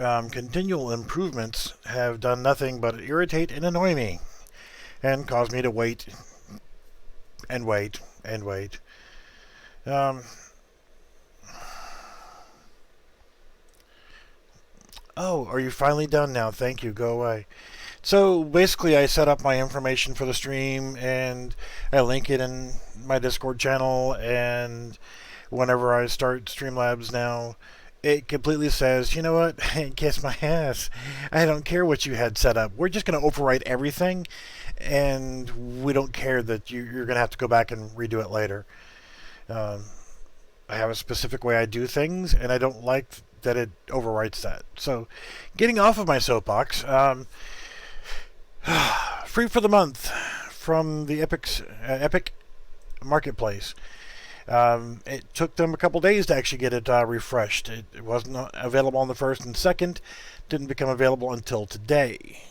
Continual improvements have done nothing but irritate and annoy me and cause me to wait and wait and wait. Um, oh, are you finally done now? Thank you. Go away. So basically, I set up my information for the stream and I link it in my Discord channel. And whenever I start Streamlabs now, it completely says, you know what, kiss my ass. I don't care what you had set up. We're just going to overwrite everything, and we don't care that you're going to have to go back and redo it later. Um, I have a specific way I do things, and I don't like that it overwrites that. So, getting off of my soapbox, free for the month from the Epic Marketplace. It took them a couple days to actually get it refreshed. It wasn't available on the 1st and 2nd. Didn't become available until today.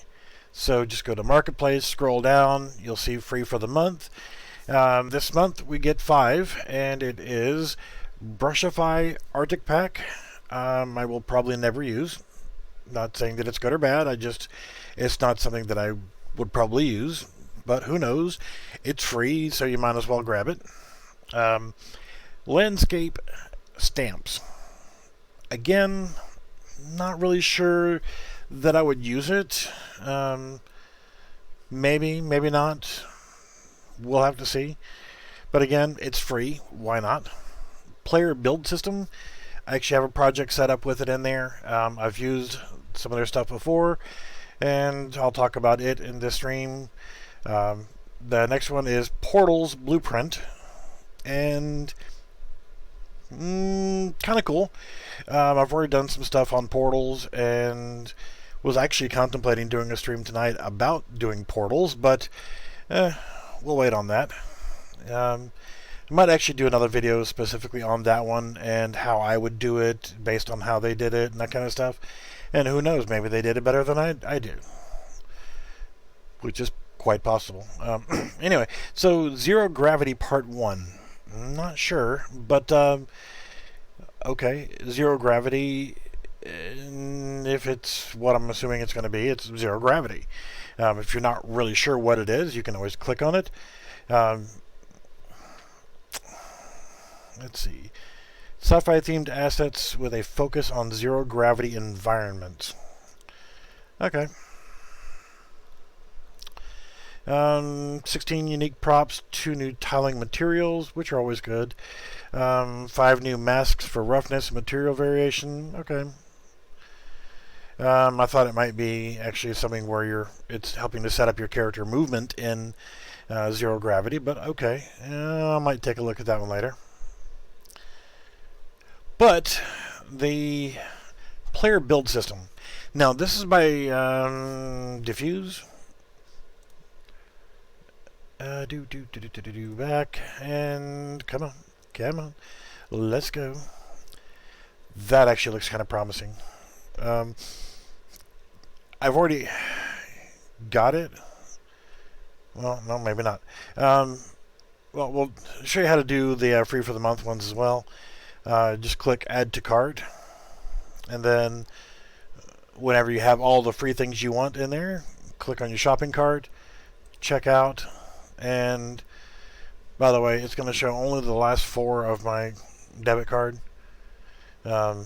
So just go to Marketplace, scroll down. You'll see free for the month. This month we get 5, and it is Brushify Arctic Pack. I will probably never use. Not saying that it's good or bad. It's not something that I would probably use. But who knows? It's free, so you might as well grab it. Landscape stamps. Again, not really sure that I would use it. Maybe not. We'll have to see. But again, it's free. Why not? Player build system. I actually have a project set up with it in there. I've used some of their stuff before, and I'll talk about it in this stream. The next one is Portals Blueprint. And kind of cool. I've already done some stuff on portals and was actually contemplating doing a stream tonight about doing portals, but we'll wait on that. I might actually do another video specifically on that one and how I would do it based on how they did it and that kind of stuff. And who knows, maybe they did it better than I do, which is quite possible. Anyway, so Zero Gravity Part 1. Not sure, but okay, zero gravity. If it's what I'm assuming it's going to be, it's zero gravity. If you're not really sure what it is, you can always click on it. Let's see. Sci-fi themed assets with a focus on zero gravity environments. Okay. 16 unique props, 2 new tiling materials, which are always good. 5 new masks for roughness and material variation. Okay. I thought it might be actually something where it's helping to set up your character movement in zero gravity, but okay. I might take a look at that one later. But the player build system. Now, this is by Diffuse. Back and come on, let's go. That actually looks kind of promising. I've already got it. Well, no, maybe not. Well, we'll show you how to do the free for the month ones as well. Just click add to cart, and then whenever you have all the free things you want in there, click on your shopping cart, check out. And by the way, it's going to show only the last 4 of my debit card. Okay,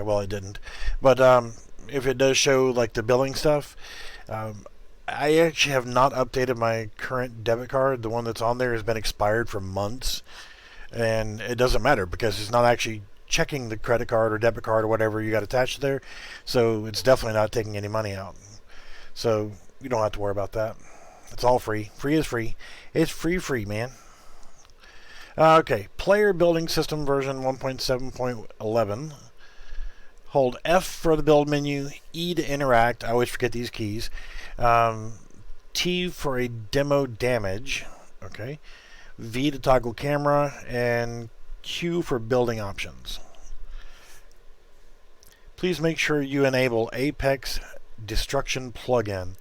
well it didn't. But if it does show like the billing stuff, I actually have not updated my current debit card. The one that's on there has been expired for months. And it doesn't matter because it's not actually checking the credit card or debit card or whatever you got attached there. So it's definitely not taking any money out. So you don't have to worry about that. It's all free. Free is free. It's free, man. Okay, player building system version 1.7.11. Hold F for the build menu, E to interact. I always forget these keys. T for a demo damage. Okay. V to toggle camera, and Q for building options. Please make sure you enable Apex Destruction plugin.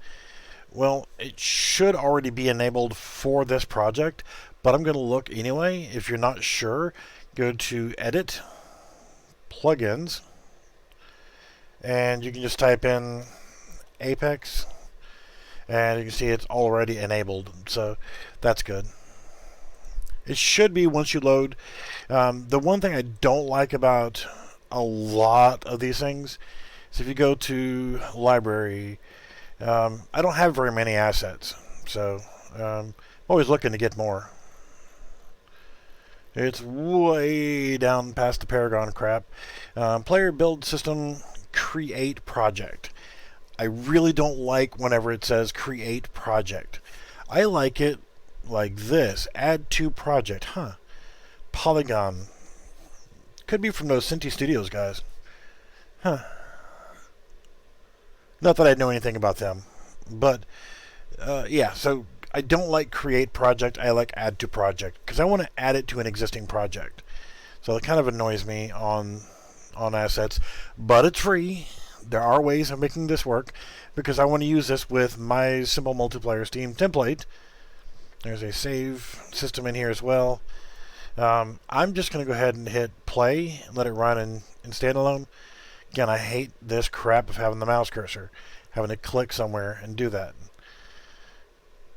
Well, it should already be enabled for this project, but I'm going to look anyway. If you're not sure, go to Edit, plugins, and you can just type in Apex, and you can see it's already enabled, so that's good. It should be once you load. The one thing I don't like about a lot of these things is if you go to library, I don't have very many assets, so I'm always looking to get more. It's way down past the Paragon crap. Player build system create project. I really don't like whenever it says create project. I like it like this. Add to project. Huh. Polygon. Could be from those Cinti Studios guys. Huh. Not that I know anything about them. But, yeah, so I don't like create project. I like add to project because I want to add it to an existing project. So it kind of annoys me on assets, but it's free. There are ways of making this work because I want to use this with my simple multiplayer Steam template. There's a save system in here as well. I'm just going to go ahead and hit play and let it run in standalone. Again, I hate this crap of having the mouse cursor, having to click somewhere and do that.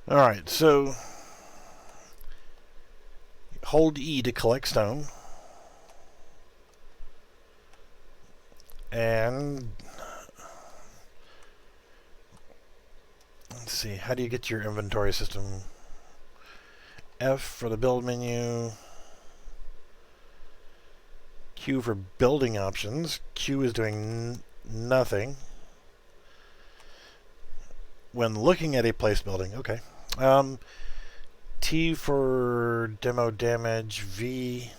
Alright, so hold E to collect stone. And let's see, how do you get to your inventory system? F for the build menu. Q for building options. Q is doing nothing. When looking at a place building, okay. T for demo damage. V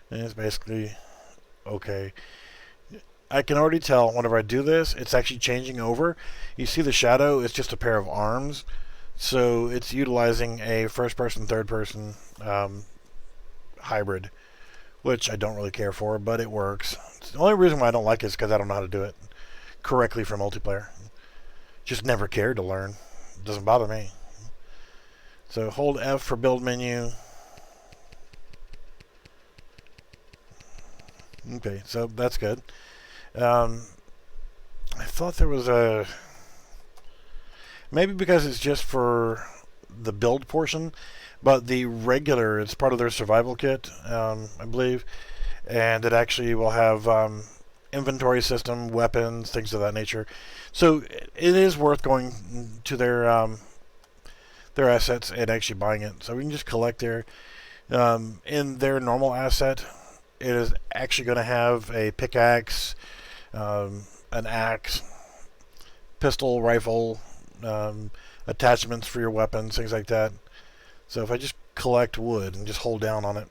is basically okay. I can already tell whenever I do this, it's actually changing over. You see the shadow, it's just a pair of arms. So it's utilizing a first-person, third-person hybrid, which I don't really care for, but it works. The only reason why I don't like it is because I don't know how to do it correctly for multiplayer. Just never cared to learn. It doesn't bother me. So hold F for build menu. Okay, so that's good. I thought there was a... Maybe because it's just for the build portion, but the regular, it's part of their survival kit, I believe, and it actually will have inventory system, weapons, things of that nature. So it is worth going to their assets and actually buying it. So we can just collect there. In their normal asset, it is actually going to have a pickaxe, an axe, pistol, rifle, attachments for your weapons, things like that. So if I just collect wood and just hold down on it,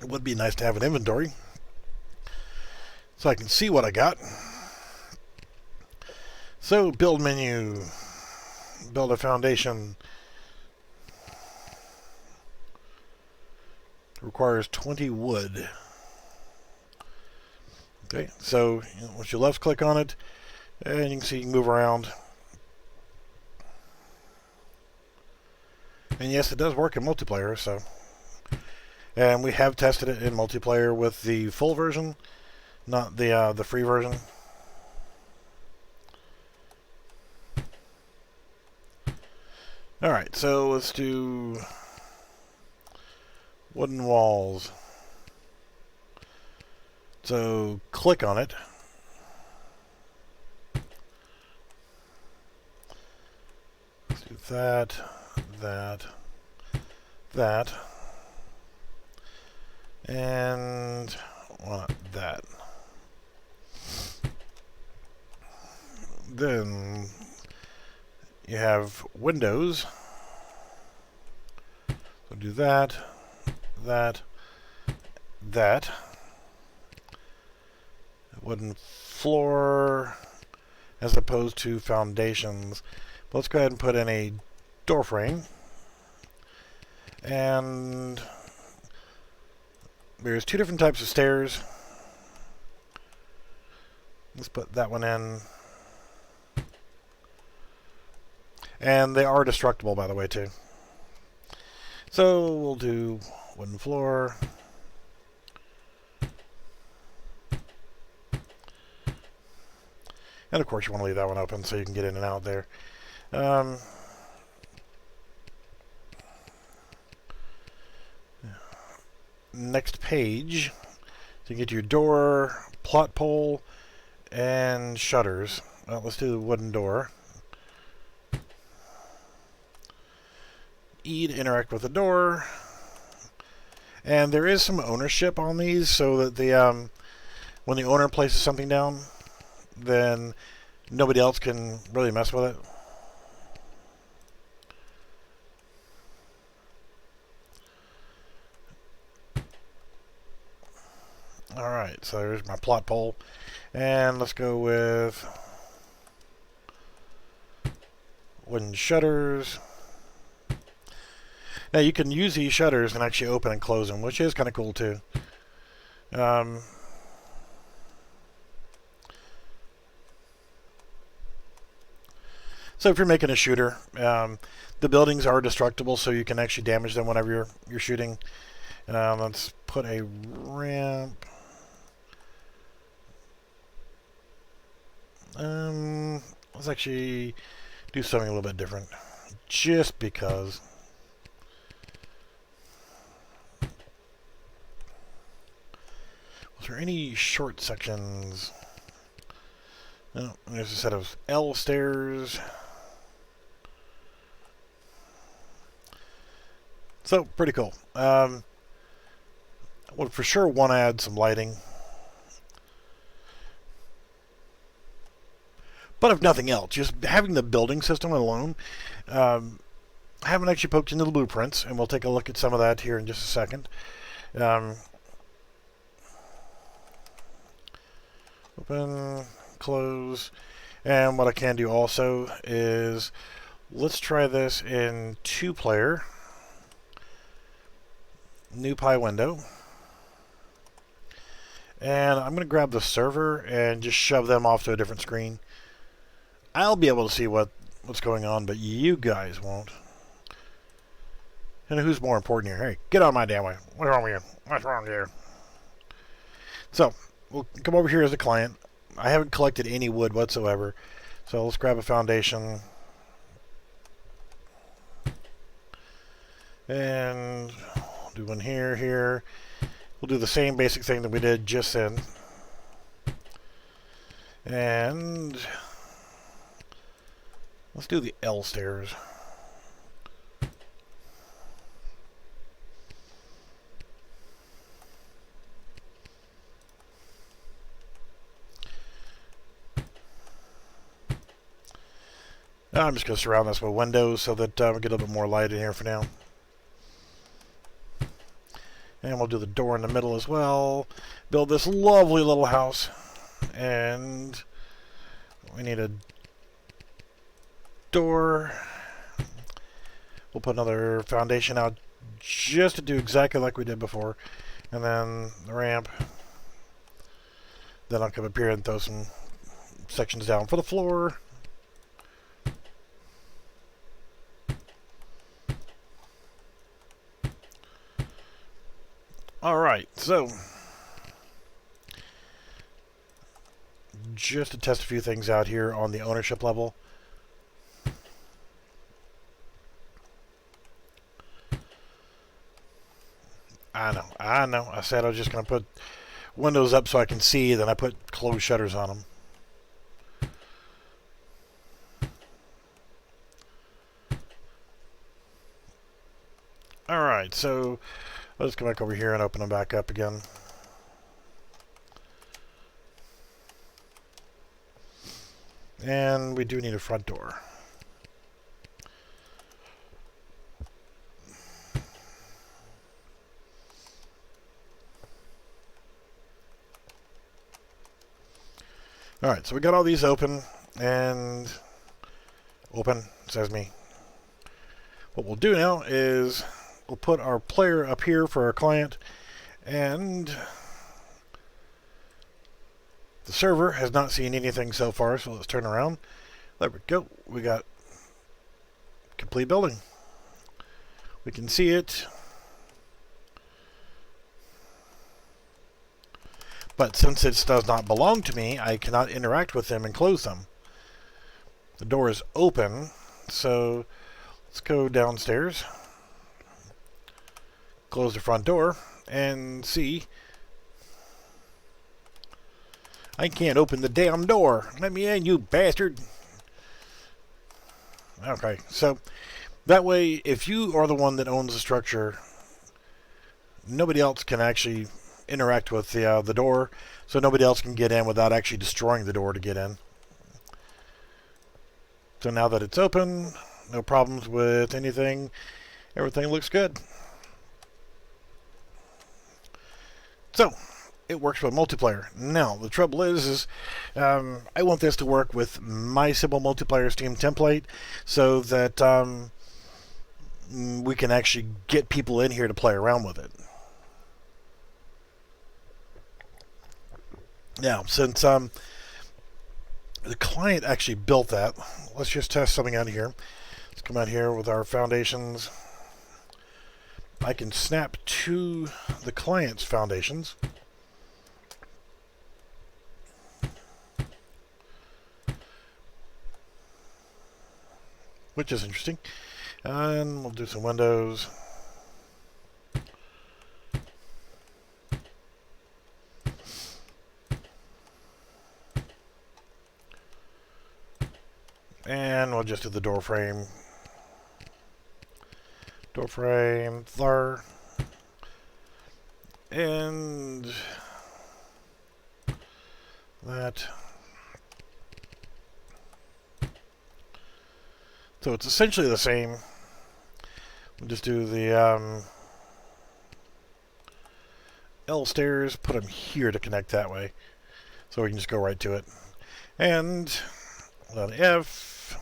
it would be nice to have an inventory so I can see what I got. So build menu, build a foundation. Requires 20 wood. Okay, so once you left click on it, and you can see you can move around. And yes, it does work in multiplayer, so. And we have tested it in multiplayer with the full version, not the free version. Alright, so let's do wooden walls. So click on it. Let's do that, that, and want that. Then you have windows. So do that, that. Wooden floor as opposed to foundations. But let's go ahead and put in a door frame. And there's two different types of stairs. Let's put that one in. And they are destructible, by the way, too. So we'll do wooden floor. And of course you want to leave that one open so you can get in and out there. Next page, so you get your door, plot pole, and shutters. Well, let's do the wooden door. E to interact with the door. And there is some ownership on these, so that the when the owner places something down, then nobody else can really mess with it. Alright, so there's my plot pole. And let's go with wooden shutters. Now you can use these shutters and actually open and close them, which is kind of cool too. So if you're making a shooter, the buildings are destructible, so you can actually damage them whenever you're shooting. Let's put a ramp. Let's actually do something a little bit different, just because. Was there any short sections? No, there's a set of L stairs. So, pretty cool. I would for sure want to add some lighting. But if nothing else, just having the building system alone. I haven't actually poked into the blueprints, and we'll take a look at some of that here in just a second. Open, close, and what I can do also is let's try this in 2-player. New Pi window. And I'm going to grab the server and just shove them off to a different screen. I'll be able to see what's going on, but you guys won't. And who's more important here? Hey, get out of my damn way. What's wrong with you? What's wrong here? So, we'll come over here as a client. I haven't collected any wood whatsoever. So let's grab a foundation. And do one here. We'll do the same basic thing that we did just then. And let's do the L stairs. I'm just going to surround this with windows so that we get a little bit more light in here for now. And we'll do the door in the middle as well. Build this lovely little house. And we need a door. We'll put another foundation out just to do exactly like we did before. And then the ramp. Then I'll come up here and throw some sections down for the floor. Alright, so just to test a few things out here on the ownership level. I know. I said I was just going to put windows up so I can see, then I put closed shutters on them. Alright, so let's go back over here and open them back up again. And we do need a front door. Alright, so we got all these open, and open, says me. What we'll do now is we'll put our player up here for our client, and the server has not seen anything so far, so let's turn around. There we go. We got complete building. We can see it. But since it does not belong to me, I cannot interact with them and close them. The door is open, so let's go downstairs. Close the front door and see. I can't open the damn door. Let me in, you bastard. Okay, so that way, if you are the one that owns the structure, nobody else can actually interact with the door, so nobody else can get in without actually destroying the door to get in. So now that it's open, no problems with anything. Everything looks good. So it works with multiplayer. Now the trouble is I want this to work with my simple multiplayer Steam template, so that we can actually get people in here to play around with it. Now, since the client actually built that, let's just test something out here. Let's come out here with our foundations. I can snap to the client's foundations. Which is interesting. And we'll do some windows. And we'll just do the door frame. Door frame, there. And that. So it's essentially the same. We'll just do the L stairs, put them here to connect that way. So we can just go right to it. And on F,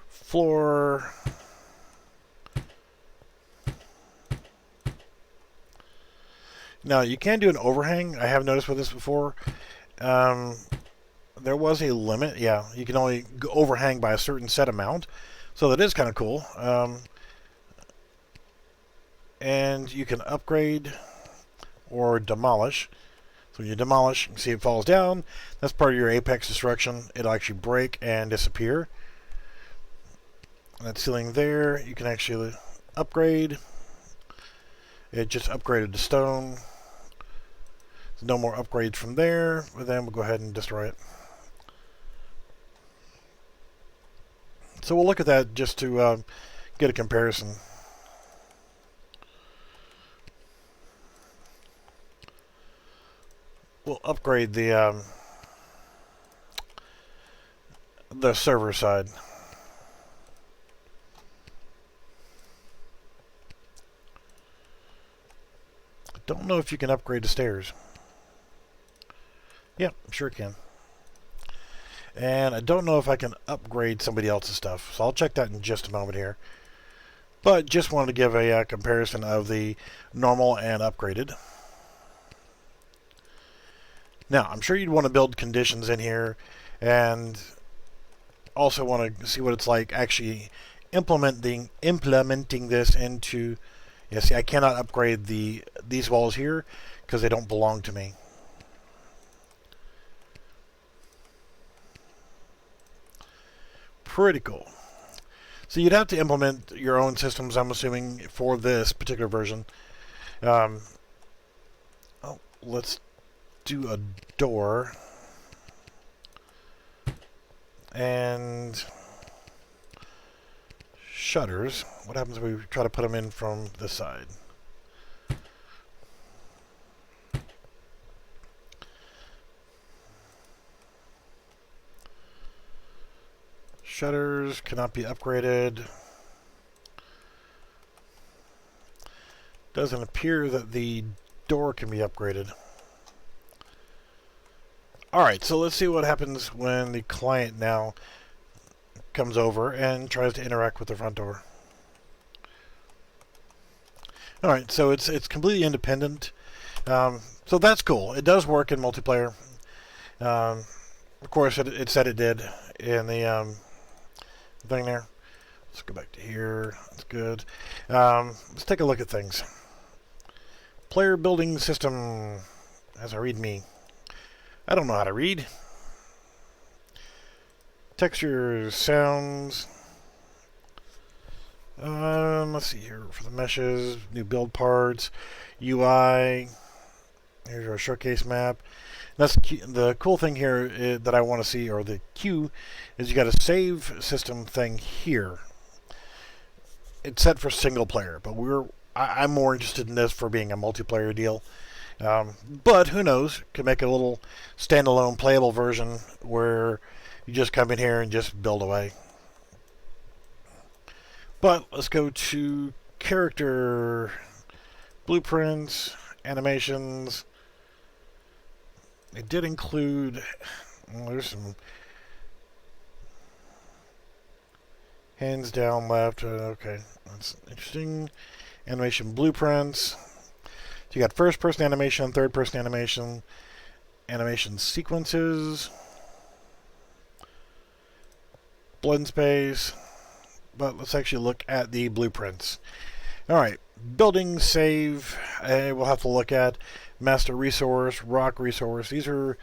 floor, now you can do an overhang. I have noticed with this before. There was a limit. Yeah, you can only overhang by a certain set amount. So that is kind of cool. And you can upgrade or demolish. So when you demolish, you can see it falls down. That's part of your apex destruction. It'll actually break and disappear. And that ceiling there, you can actually upgrade. It just upgraded to stone. There's no more upgrades from there, but then we'll go ahead and destroy it. So we'll look at that just to get a comparison. We'll upgrade the server side. I don't know if you can upgrade the stairs. Yeah, I'm sure it can. And I don't know if I can upgrade somebody else's stuff, so I'll check that in just a moment here. But just wanted to give a comparison of the normal and upgraded. Now, I'm sure you'd want to build conditions in here, and also want to see what it's like actually implementing this into. Yeah, see, I cannot upgrade these walls here because they don't belong to me. Pretty cool. So you'd have to implement your own systems, I'm assuming, for this particular version. Oh, let's do a door. And shutters. What happens if we try to put them in from this side? Shutters cannot be upgraded. Doesn't appear that the door can be upgraded. Alright, so let's see what happens when the client now comes over and tries to interact with the front door. Alright, so it's completely independent. So that's cool. It does work in multiplayer. Of course, it said it did in the thing there. Let's go back to here. That's good. Let's take a look at things. Player building system. As I read me. I don't know how to read. Textures, sounds. Let's see here for the meshes, new build parts, UI. Here's our showcase map. That's the cool thing here that I want to see, or the queue, is you got a save system thing here. It's set for single player, but I'm more interested in this for being a multiplayer deal. But who knows? Could make a little standalone playable version where you just come in here and just build away. But let's go to character, blueprints, animations. It did include, well, there's some hands down left. Okay, that's interesting. Animation blueprints. So you got first person animation, third person animation, animation sequences, blend space. But let's actually look at the blueprints. Alright, building, save, we'll have to look at master resource, rock resource. These are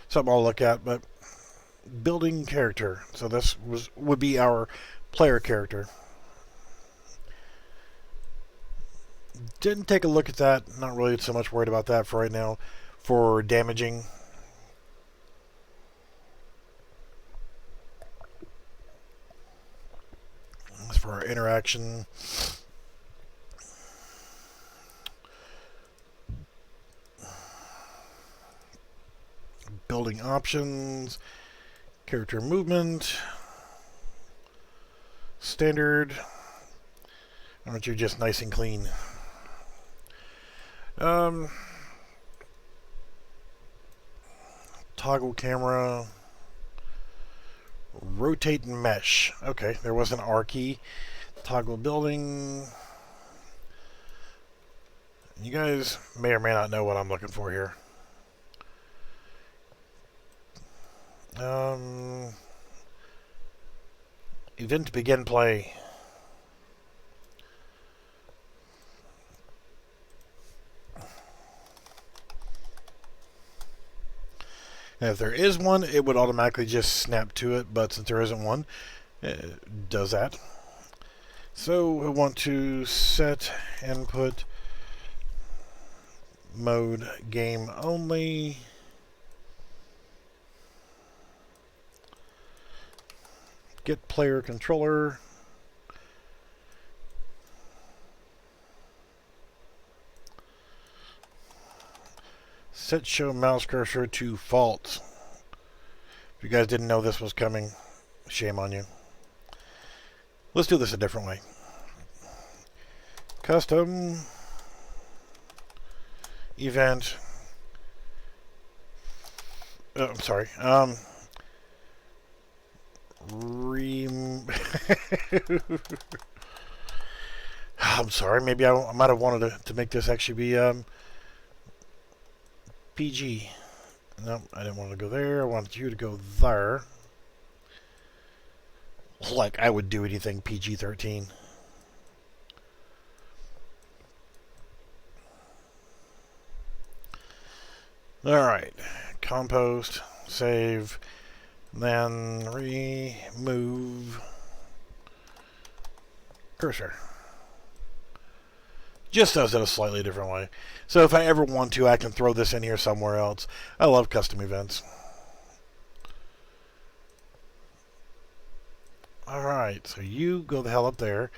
something I'll look at, but building character. So this would be our player character. Didn't take a look at that. Not really so much worried about that for right now. For damaging. As for our interaction. Building options. Character movement. Standard. Aren't you just nice and clean? Toggle camera. Rotate and mesh. Okay, there was an R key. Toggle building. You guys may or may not know what I'm looking for here. Event begin play. And if there is one, it would automatically just snap to it, but since there isn't one, it does that. So we want to set input mode game only. Get player controller. Set show mouse cursor to false. If you guys didn't know this was coming, shame on you. Let's do this a different way. Custom event. Oh, I'm sorry. I'm sorry. Maybe I might have wanted to make this actually be PG. No, I didn't want to go there. I wanted you to go there. Like I would do anything PG-13. Alright. Compost. Save. Then remove cursor. Just does it a slightly different way. So if I ever want to, I can throw this in here somewhere else. I love custom events. Alright, so you go the hell up there.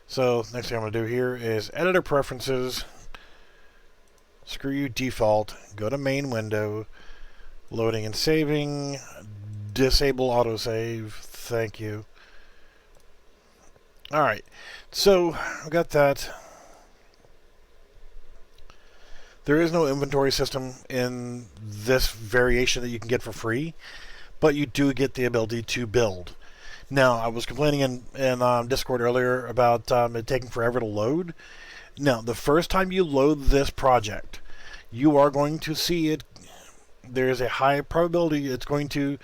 So next thing I'm going to do here is editor preferences. Screw you default. Go to main window. Loading and saving. Disable autosave. Thank you. Alright, so I got that. There is no inventory system in this variation that you can get for free, but you do get the ability to build. Now, I was complaining in Discord earlier about it taking forever to load. Now, the first time you load this project, you are going to see it. There is a high probability it's going to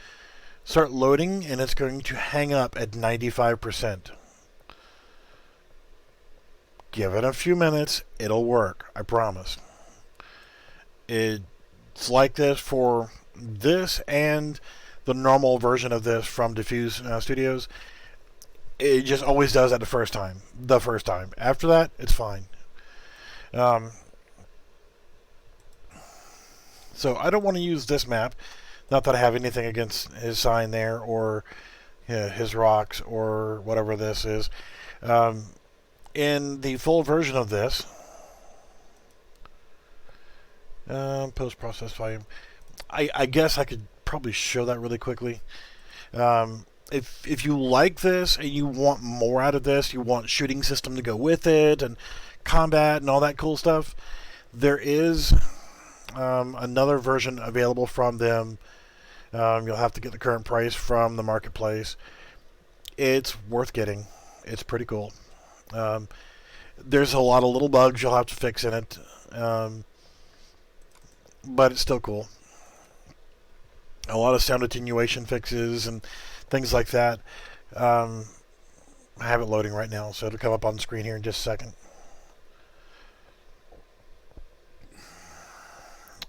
start loading, and it's going to hang up at 95%. Give it a few minutes. It'll work. I promise. It's like this for this and the normal version of this from Diffuse Studios. It just always does that the first time. After that, it's fine. So I don't want to use this map. Not that I have anything against his sign there or his rocks or whatever this is. In the full version of this, post-process volume, I guess I could probably show that really quickly. If you like this and you want more out of this, you want shooting system to go with it and combat and all that cool stuff, there is another version available from them. You'll have to get the current price from the marketplace. It's worth getting. It's pretty cool. There's a lot of little bugs you'll have to fix in it, but it's still cool. A lot of sound attenuation fixes and things like that. I have it loading right now, so it'll come up on the screen here in just a second.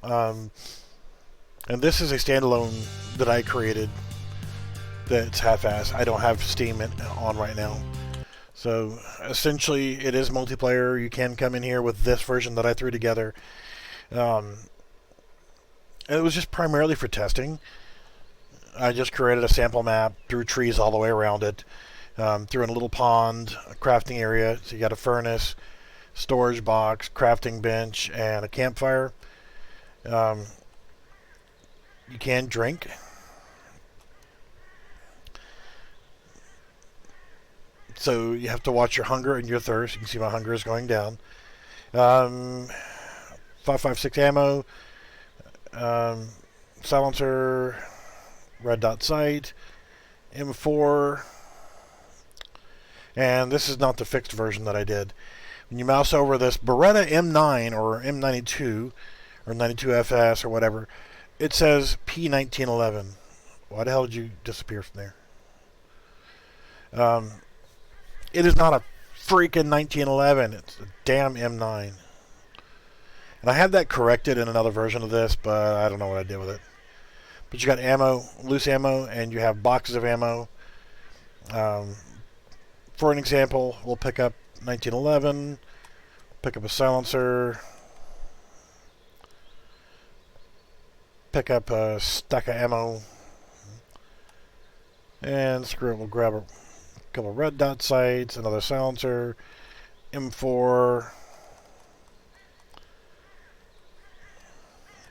And this is a standalone that I created that's half-assed. I don't have Steam on right now. So essentially it is multiplayer. You can come in here with this version that I threw together. It was just primarily for testing. I just created a sample map, threw trees all the way around it, threw in a little pond, a crafting area. So you got a furnace, storage box, crafting bench, and a campfire. You can drink. So you have to watch your hunger and your thirst. You can see my hunger is going down. 5.56 ammo, silencer, red dot sight, M4, and this is not the fixed version that I did. When you mouse over this Beretta M9 or M92 or 92FS or whatever, it says P1911. Why the hell did you disappear from there? It is not a freaking 1911. It's a damn M9. And I had that corrected in another version of this, but I don't know what I did with it. But you got ammo, loose ammo, and you have boxes of ammo. For an example, we'll pick up 1911, pick up a silencer, pick up a stack of ammo, and screw it, we'll grab a couple of red dot sights, another silencer, M4.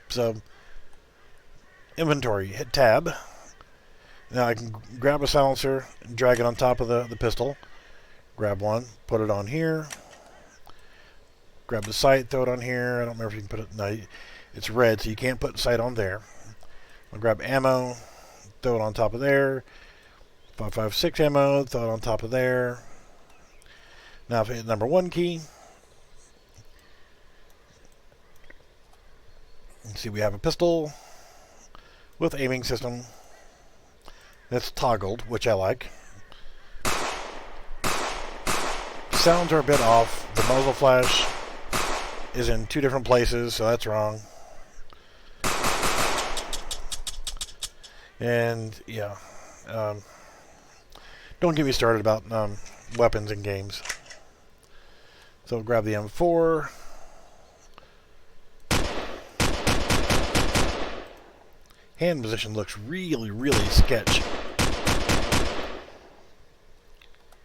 So, inventory, hit tab. Now I can grab a silencer and drag it on top of the pistol. Grab one, put it on here. Grab the sight, throw it on here. I don't remember if you can put it, no, it's red, so you can't put sight on there. I'll grab ammo, throw it on top of there. 5.56 ammo, throw it on top of there. Now if I hit number 1 key, you can see we have a pistol with aiming system that's toggled, which I like. Sounds are a bit off. The muzzle flash is in 2 different places, so that's wrong. And yeah, don't get me started about weapons in games. So grab the M4. Hand position looks really, really sketch.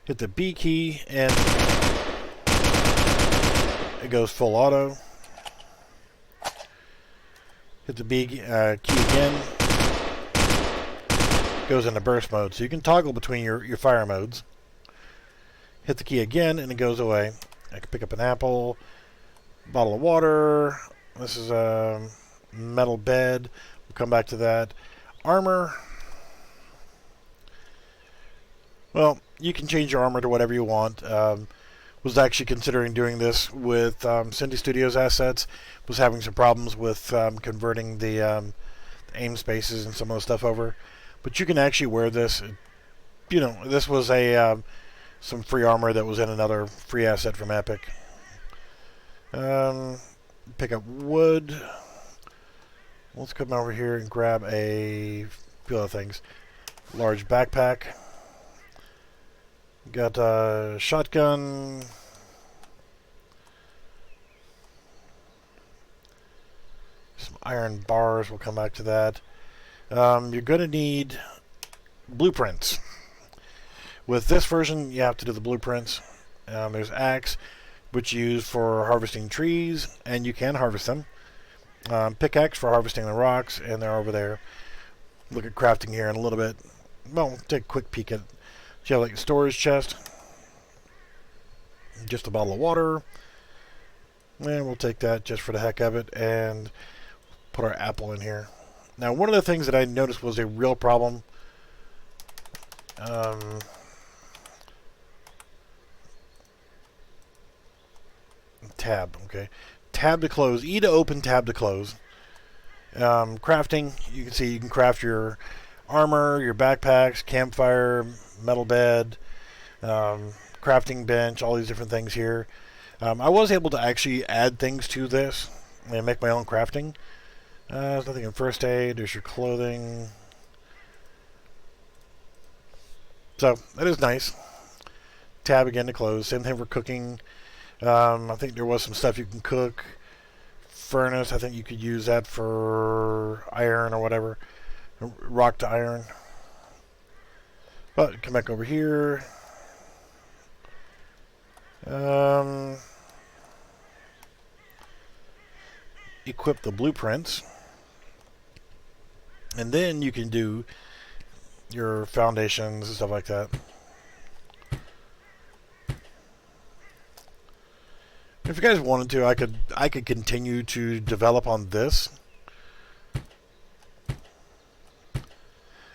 Hit the B key and it goes full auto. Hit the B key again. Goes into burst mode. So you can toggle between your fire modes. Hit the key again and it goes away. I can pick up an apple, bottle of water. This is a metal bed. We'll come back to that. Armor. Well, you can change your armor to whatever you want. Was actually considering doing this with Cindy Studios assets. Was having some problems with converting the aim spaces and some of the stuff over. But you can actually wear this. You know, this was a some free armor that was in another free asset from Epic. Pick up wood. Let's come over here and grab a few other things. Large backpack. Got a shotgun. Some iron bars. We'll come back to that. You're going to need blueprints. With this version, you have to do the blueprints. There's axe, which you use for harvesting trees, and you can harvest them. Pickaxe for harvesting the rocks, and they're over there. Look at crafting here in a little bit. Well, take a quick peek at it. So you have like a storage chest. Just a bottle of water. And we'll take that just for the heck of it, and put our apple in here. Now, one of the things that I noticed was a real problem. Tab, okay. Tab to close. E to open, tab to close. Crafting, you can see you can craft your armor, your backpacks, campfire, metal bed, crafting bench, all these different things here. I was able to actually add things to this and make my own crafting. There's nothing in first aid. There's your clothing. So, that is nice. Tab again to close. Same thing for cooking. I think there was some stuff you can cook. Furnace, I think you could use that for iron or whatever. Rock to iron. But, come back over here. Equip the blueprints. And then you can do your foundations and stuff like that. If you guys wanted to, I could continue to develop on this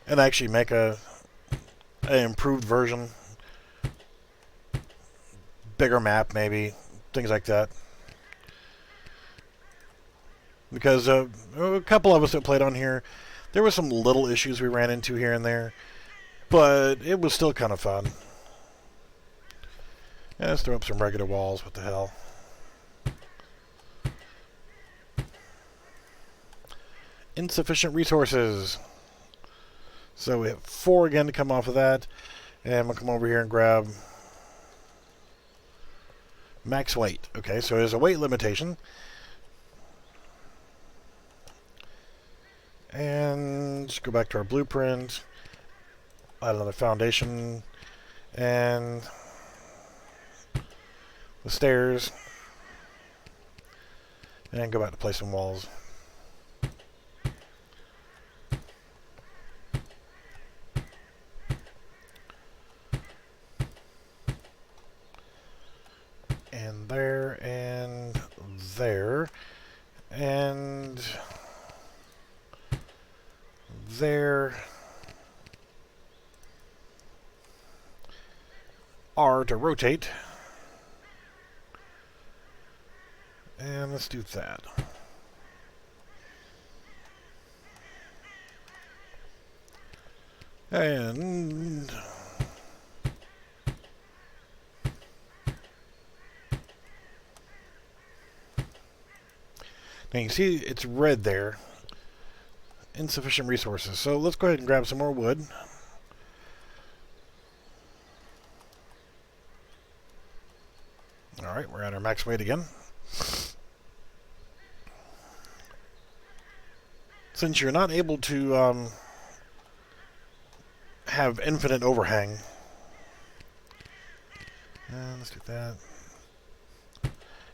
and actually make an improved version, bigger map maybe, things like that. Because a couple of us that played on here, there were some little issues we ran into here and there, but it was still kind of fun. Yeah, let's throw up some regular walls. What the hell? Insufficient resources. So we have 4 again to come off of that. And we'll come over here and grab max weight. Okay, so there's a weight limitation. And just go back to our blueprint. Add another foundation. And the stairs. And go back to placing walls. And there, and there, and there. R to rotate. And let's do that. And now you can see it's red there. Insufficient resources. So let's go ahead and grab some more wood. Alright, we're at our max weight again. Since you're not able to have infinite overhang, let's do that.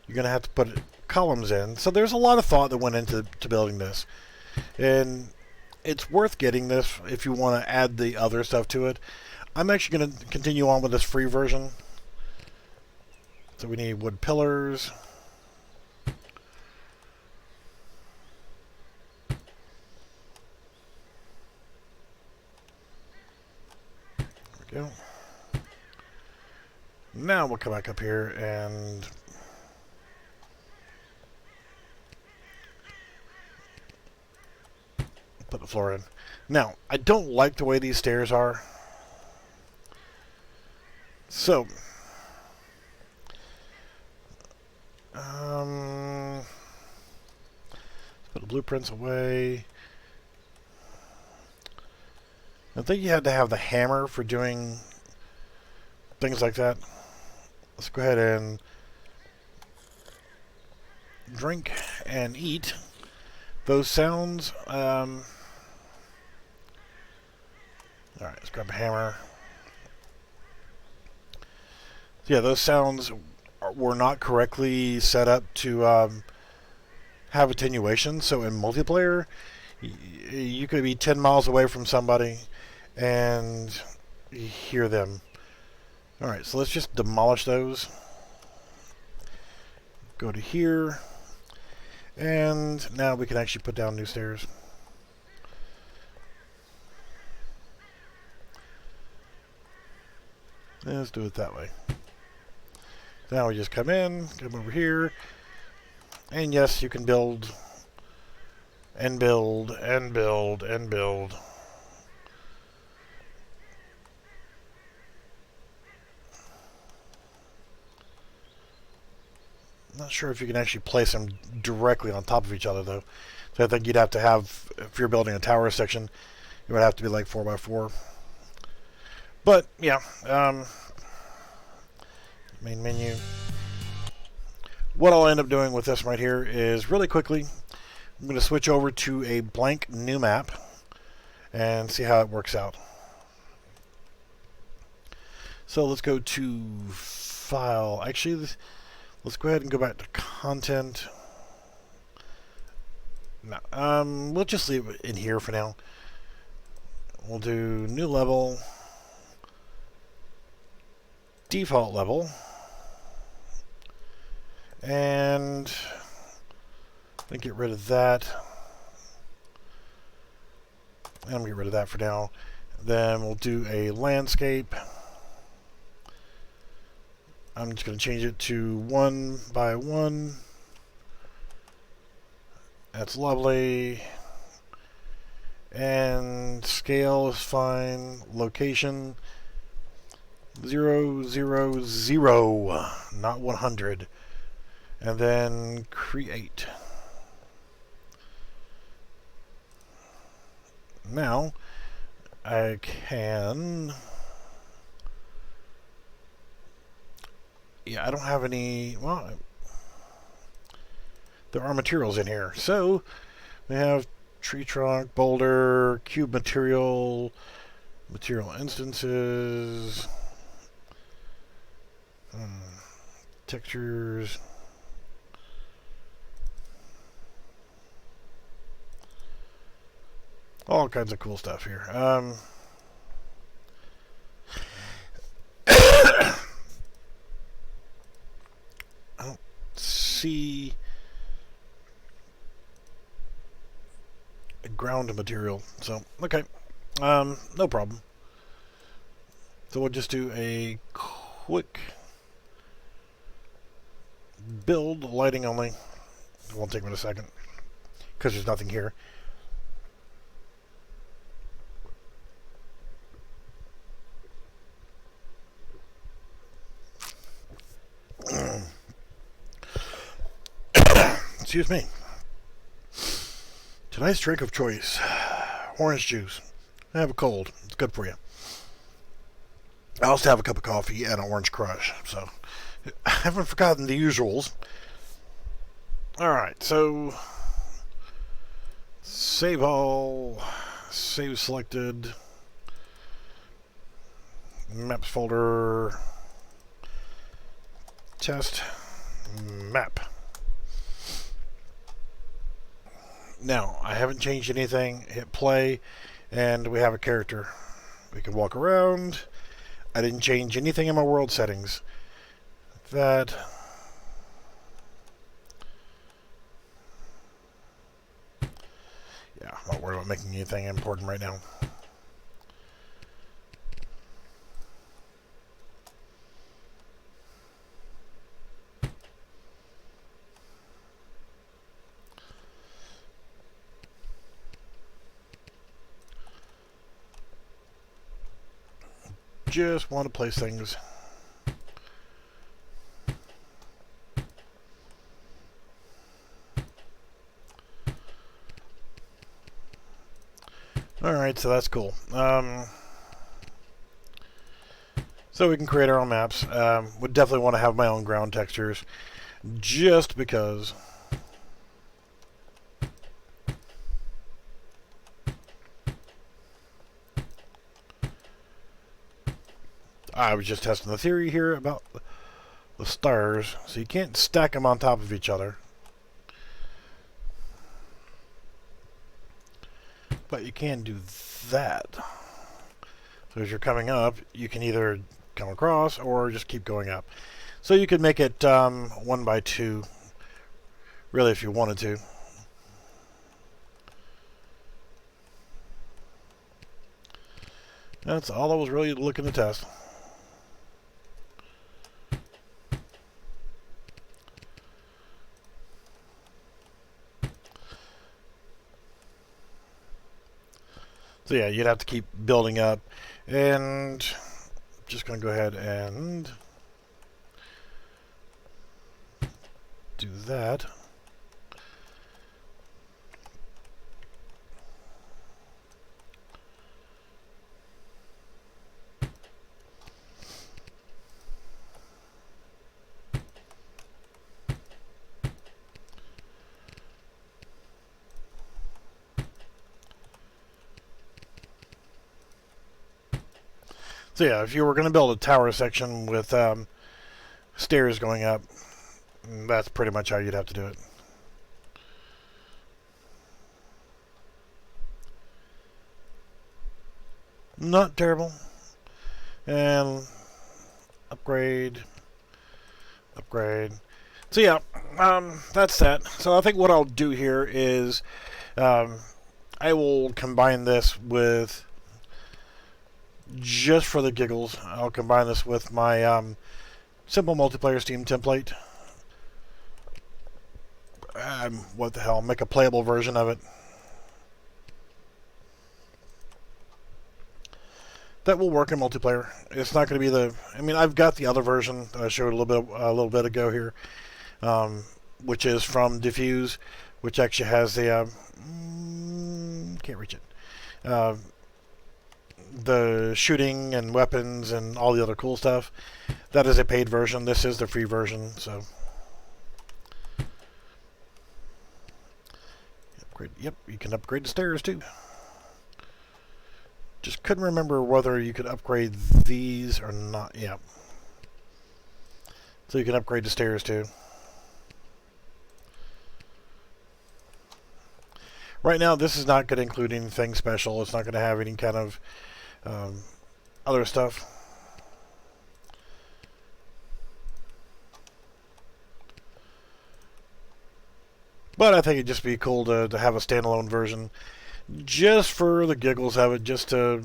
You're going to have to put columns in. So there's a lot of thought that went into building this. And it's worth getting this if you want to add the other stuff to it. I'm actually going to continue on with this free version. So we need wood pillars. There we go. Now we'll come back up here and put the floor in. Now, I don't like the way these stairs are. So, Let's put the blueprints away. I think you had to have the hammer for doing things like that. Let's go ahead and drink and eat. Those sounds, alright, let's grab a hammer. Yeah, those sounds were not correctly set up to have attenuation, so in multiplayer, you could be 10 miles away from somebody and hear them. Alright, so let's just demolish those. Go to here. And now we can actually put down new stairs. Let's do it that way. Now we just come in, come over here. And yes, you can build and build and build and build. Not sure if you can actually place them directly on top of each other, though. So I think you'd have to have, if you're building a tower section, it would have to be like 4x4. But, yeah. Main menu. What I'll end up doing with this right here is really quickly, I'm going to switch over to a blank new map and see how it works out. So let's go to File. Actually, let's go ahead and go back to Content. No, we'll just leave it in here for now. We'll do New Level, Default Level, and let me get rid of that. And I'm going to get rid of that for now. Then we'll do a Landscape. I'm just going to change it to 1 by 1. That's lovely. And scale is fine. Location 0, 0, 0, not 100. And then create. Now I can. Yeah, I don't have any. Well, there are materials in here. So we have tree trunk, boulder, cube material, material instances, textures. All kinds of cool stuff here. I don't see a ground material, so okay, no problem. So we'll just do a quick build, lighting only. It won't take me a second because there's nothing here. Excuse me. Tonight's drink of choice, orange juice. I have a cold. It's good for you. I also have a cup of coffee and an orange crush, so I haven't forgotten the usuals. Alright, so save all, save selected, maps folder, test, map. Now, I haven't changed anything. Hit play, and we have a character. We can walk around. I didn't change anything in my world settings. That. Yeah, I'm not worried about making anything important right now. Just want to place things. Alright, so that's cool. So we can create our own maps. Would definitely want to have my own ground textures, just because. I was just testing the theory here about the stars, so you can't stack them on top of each other. But you can do that. So as you're coming up, you can either come across or just keep going up. So you could make it 1 by 2, really, if you wanted to. That's all I was really looking to test. So yeah, you'd have to keep building up, and just going to go ahead and do that. So yeah, if you were going to build a tower section with stairs going up, that's pretty much how you'd have to do it. Not terrible. And upgrade. So yeah, that's that. So I think what I'll do here is I will combine this with, just for the giggles, I'll combine this with my simple multiplayer Steam template. What the hell, make a playable version of it. That will work in multiplayer. It's not going to be the. I mean, I've got the other version that I showed a little bit ago here, which is from Diffuse, which actually has the. Can't reach it. The shooting and weapons and all the other cool stuff. That is a paid version. This is the free version. So. Upgrade. Yep, you can upgrade the stairs too. Just couldn't remember whether you could upgrade these or not. Yeah. So you can upgrade the stairs too. Right now, this is not going to include anything special. It's not going to have any kind of other stuff. But I think it'd just be cool to have a standalone version. Just for the giggles of it, just to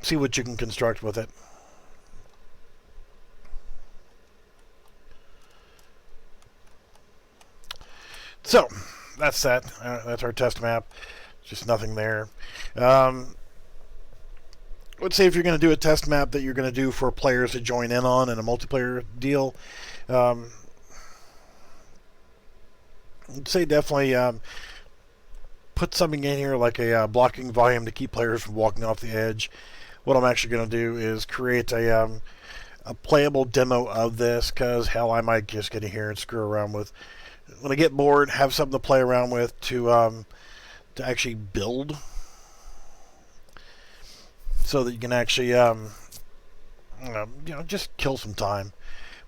see what you can construct with it. So, that's that. That's our test map. Just nothing there. Let's say if you're going to do a test map that you're going to do for players to join in on in a multiplayer deal, I'd say definitely put something in here like a blocking volume to keep players from walking off the edge. What I'm actually going to do is create a playable demo of this, because hell, I might just get in here and screw around with. When I get bored, have something to play around with to actually build, so that you can actually just kill some time.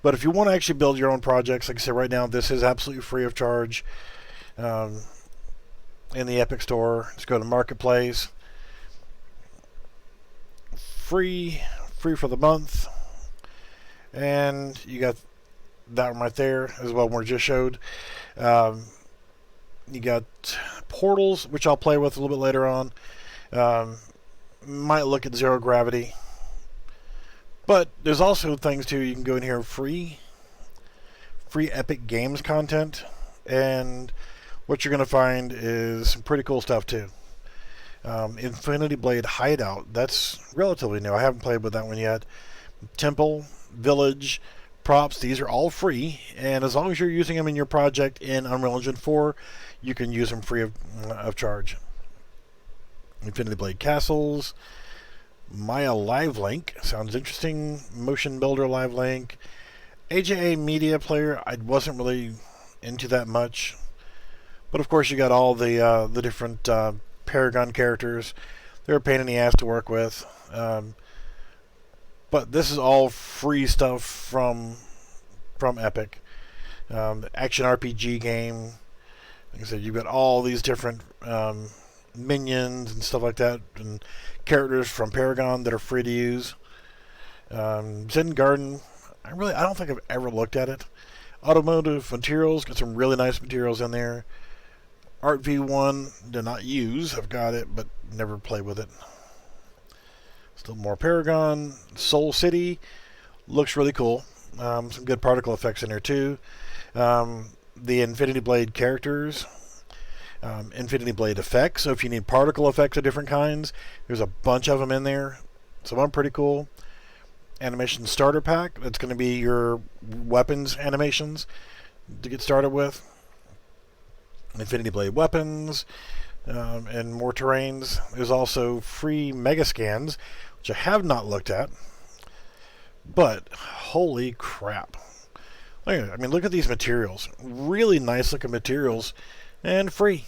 But if you want to actually build your own projects, like I said, right now this is absolutely free of charge. In the Epic Store, just go to Marketplace. Free for the month, and you got that one right there as well. We just showed. You got portals, which I'll play with a little bit later on. Might look at zero gravity, but there's also things too. You can go in here free Epic Games content, and what you're going to find is some pretty cool stuff too. Infinity Blade Hideout, that's relatively new. I haven't played with that one yet. Temple, Village, props, these are all free, and as long as you're using them in your project in Unreal Engine 4, you can use them free of charge. Infinity Blade Castles, Maya Live Link, sounds interesting. Motion Builder Live Link, AJA Media Player, I wasn't really into that much. But of course you got all the different Paragon characters. They're a pain in the ass to work with. But this is all free stuff from Epic. Action RPG game. Like I said, you've got all these different minions and stuff like that, and characters from Paragon that are free to use. Zen Garden, I don't think I've ever looked at it. Automotive Materials, got some really nice materials in there. Art V1, did not use. I've got it, but never played with it. Still more Paragon. Soul City looks really cool. Some good particle effects in there too. The Infinity Blade characters, Infinity Blade effects. So if you need particle effects of different kinds, there's a bunch of them in there. Some of them pretty cool. Animation starter pack. That's going to be your weapons animations to get started with. Infinity Blade weapons and more terrains. There's also free mega scans, which I have not looked at. But holy crap. I mean, look at these materials. Really nice looking materials and free.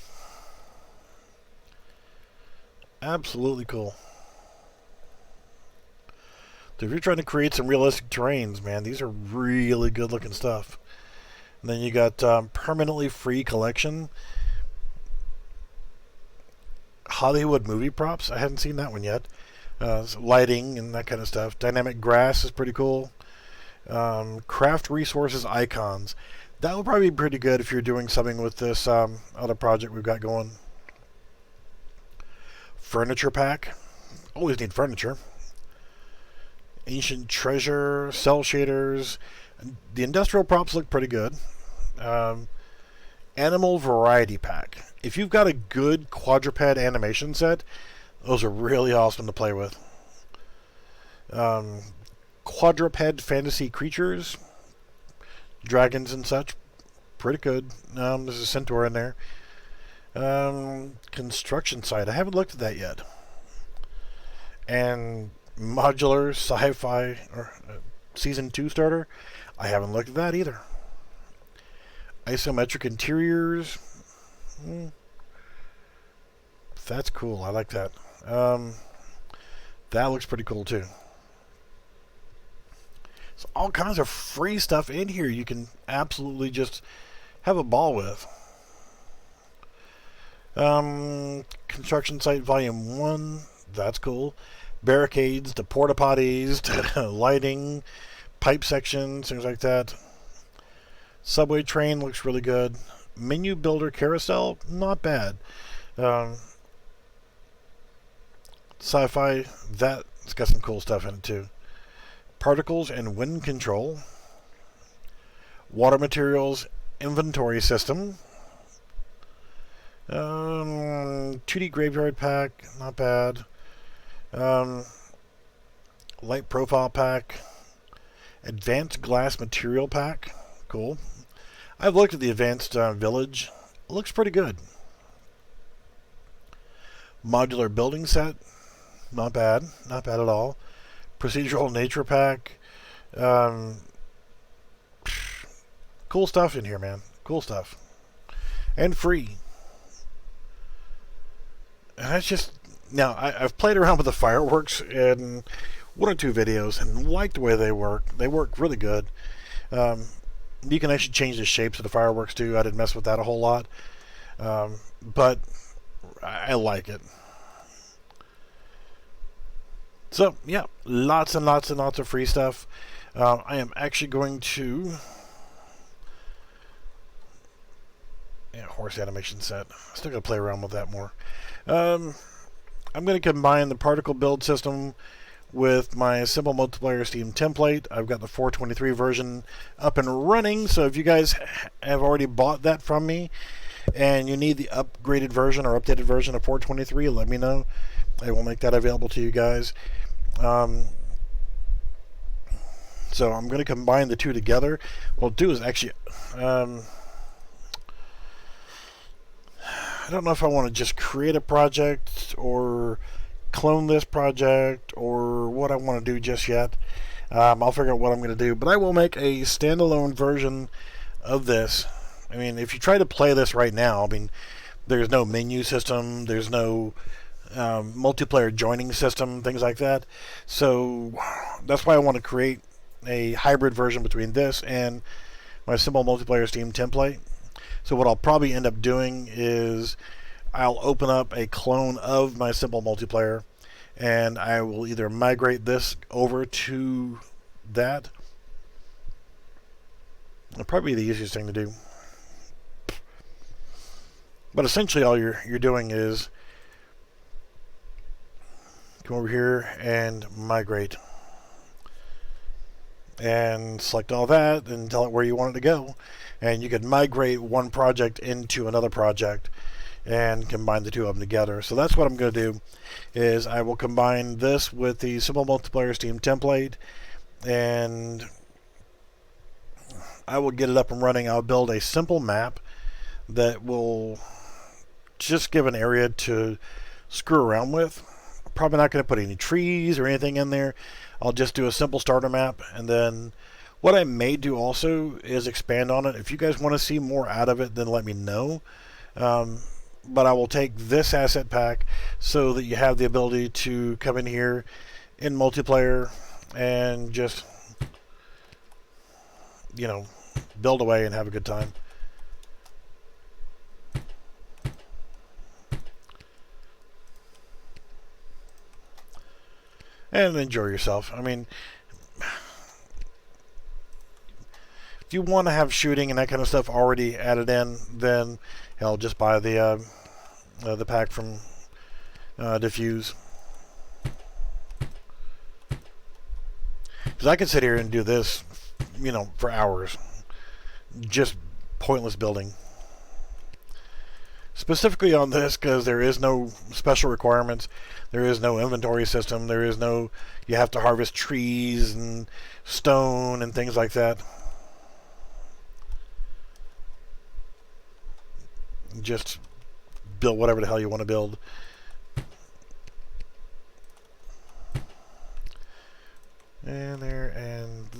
Absolutely cool. So if you're trying to create some realistic terrains, man, these are really good looking stuff. And then you got permanently free collection. Hollywood movie props. I haven't seen that one yet. Lighting and that kind of stuff. Dynamic grass is pretty cool. Craft resources icons. That would probably be pretty good if you're doing something with this other project we've got going. Furniture pack. Always need furniture. Ancient treasure, cell shaders. The industrial props look pretty good. Animal variety pack. If you've got a good quadruped animation set, those are really awesome to play with. Quadruped fantasy creatures, dragons and such, pretty good. There's a centaur in there. Construction site. I haven't looked at that yet. And modular sci-fi or season 2 starter. I haven't looked at that either. Isometric interiors. That's cool. I like that. That looks pretty cool too. So all kinds of free stuff in here you can absolutely just have a ball with. Construction site volume 1. That's cool. Barricades to porta potties to lighting, pipe sections, things like that. Subway train looks really good. Menu builder carousel, not bad. Sci-fi, that's got some cool stuff in it too. Particles and wind control. Water materials inventory system. 2D graveyard pack, not bad. Light profile pack. Advanced glass material pack, cool. I've looked at the advanced village. It looks pretty good. Modular building set, not bad at all. Procedural nature pack. Cool stuff in here, man. Cool stuff. And free. And that's just... Now, I've played around with the fireworks in 1 or 2 videos and liked the way they work. They work really good. You can actually change the shapes of the fireworks too. I didn't mess with that a whole lot. But I like it. So, yeah, lots and lots and lots of free stuff. I am actually going to... Yeah, horse animation set. Still got to play around with that more. I'm going to combine the particle build system with my simple multiplayer Steam template. I've got the 423 version up and running, so if you guys have already bought that from me and you need the upgraded version or updated version of 423, let me know. I will make that available to you guys. So I'm going to combine the two together. What I'll do is actually I don't know if I want to just create a project or clone this project or what I want to do just yet. I'll figure out what I'm going to do, but I will make a standalone version of this. I mean, if you try to play this right now, I mean, there's no menu system, there's no multiplayer joining system, things like that. So that's why I want to create a hybrid version between this and my simple multiplayer Steam template. So what I'll probably end up doing is I'll open up a clone of my simple multiplayer, and I will either migrate this over to that. It'll probably be the easiest thing to do. But essentially all you're doing is come over here and migrate. And select all that and tell it where you want it to go. And you can migrate one project into another project and combine the two of them together. So that's what I'm going to do, is I will combine this with the simple multiplayer Steam template, and I will get it up and running. I'll build a simple map that will just give an area to screw around with. I'm probably not going to put any trees or anything in there. I'll just do a simple starter map, and then what I may do also is expand on it. If you guys want to see more out of it, then let me know. But I will take this asset pack so that you have the ability to come in here in multiplayer and just, you know, build away and have a good time. And enjoy yourself. I mean, if you want to have shooting and that kind of stuff already added in, then hell, just buy the pack from Diffuse. Because I could sit here and do this, you know, for hours, just pointless building. Specifically on this, because there is no special requirements, there is no inventory system, there is no, you have to harvest trees and stone and things like that. Just build whatever the hell you want to build. And there, and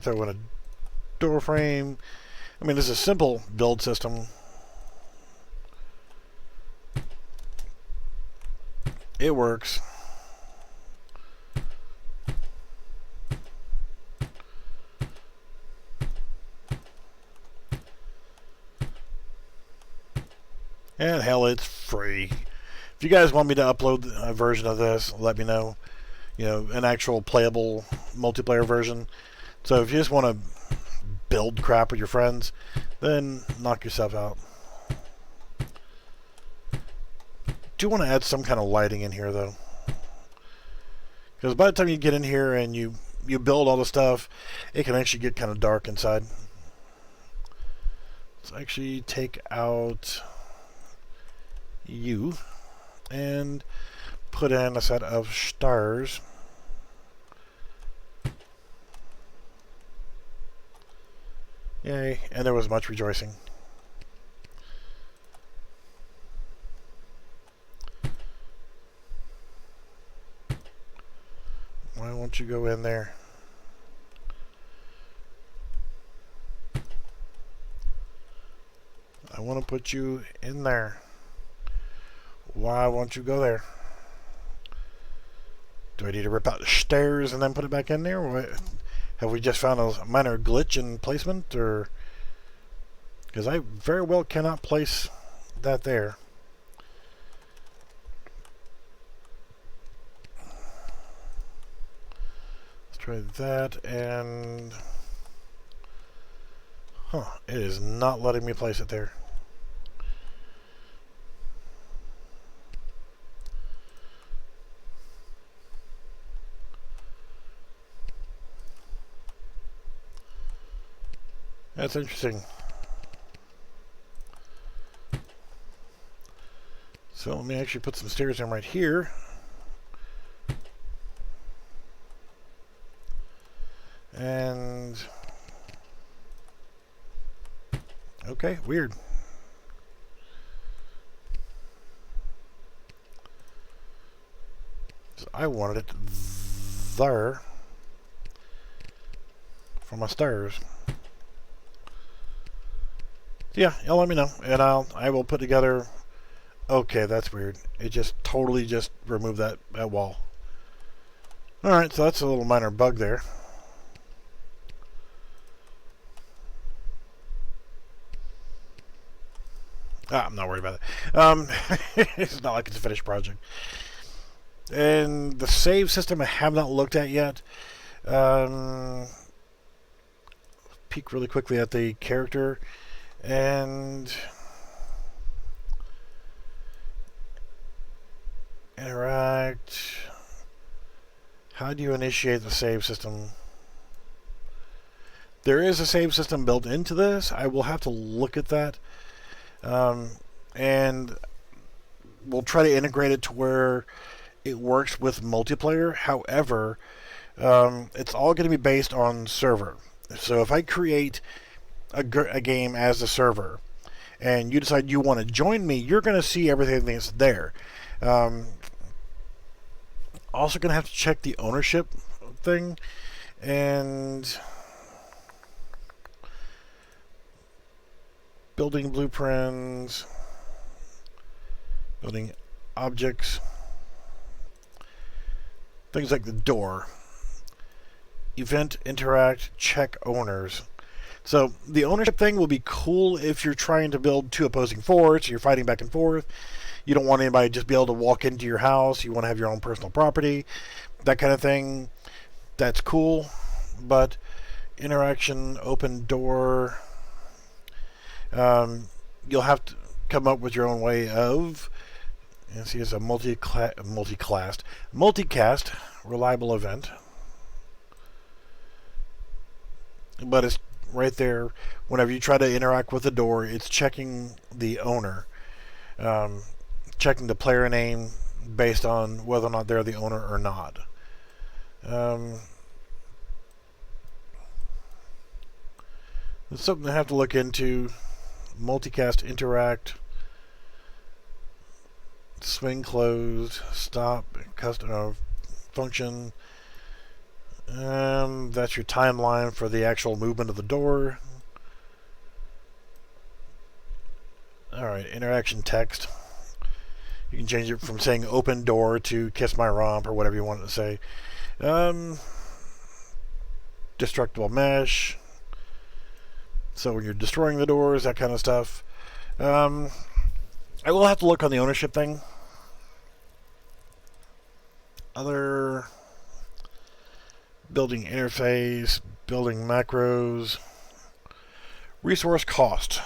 throw in a door frame. I mean, this is a simple build system. It works. And hell, it's free. If you guys want me to upload a version of this, let me know. You know, an actual playable multiplayer version. So if you just want to build crap with your friends, then knock yourself out. Do want to add some kind of lighting in here, though, because by the time you get in here and you build all the stuff, it can actually get kind of dark inside. Let's actually take out you and put in a set of stars. Yay, and there was much rejoicing. Why won't you go in there? I want to put you in there. Why won't you go there? Do I need to rip out the stairs and then put it back in there? What? Have we just found a minor glitch in placement? Or because I very well cannot place that there. Try that, and it is not letting me place it there. That's interesting. So let me actually put some stairs in right here. And okay, weird. I wanted it there for my stairs. Yeah, you'll let me know, and I will put together. Okay, that's weird. It just totally just removed that wall. All right, so that's a little minor bug there. I'm not worried about it. It's not like it's a finished project. And the save system I have not looked at yet. Peek really quickly at the character and interact. How do you initiate the save system? There is a save system built into this. I will have to look at that. And we'll try to integrate it to where it works with multiplayer. However, it's all going to be based on server. So if I create a game as a server and you decide you want to join me, you're going to see everything that's there. Also going to have to check the ownership thing and building blueprints, building objects, things like the door. Event, interact, check owners. So the ownership thing will be cool if you're trying to build two opposing forts, you're fighting back and forth. You don't want anybody to just be able to walk into your house. You want to have your own personal property, that kind of thing. That's cool. But interaction, open door, you'll have to come up with your own way of. And see, it's a multicast reliable event. But it's right there. Whenever you try to interact with the door, it's checking the owner, checking the player name based on whether or not they're the owner or not. It's something I have to look into. Multicast interact, swing closed, stop, custom function. That's your timeline for the actual movement of the door. Alright, interaction text. You can change it from saying open door to kiss my romp or whatever you want it to say. Destructible mesh. So when you're destroying the doors, that kind of stuff. I will have to look on the ownership thing. Other building interface, building macros, resource cost.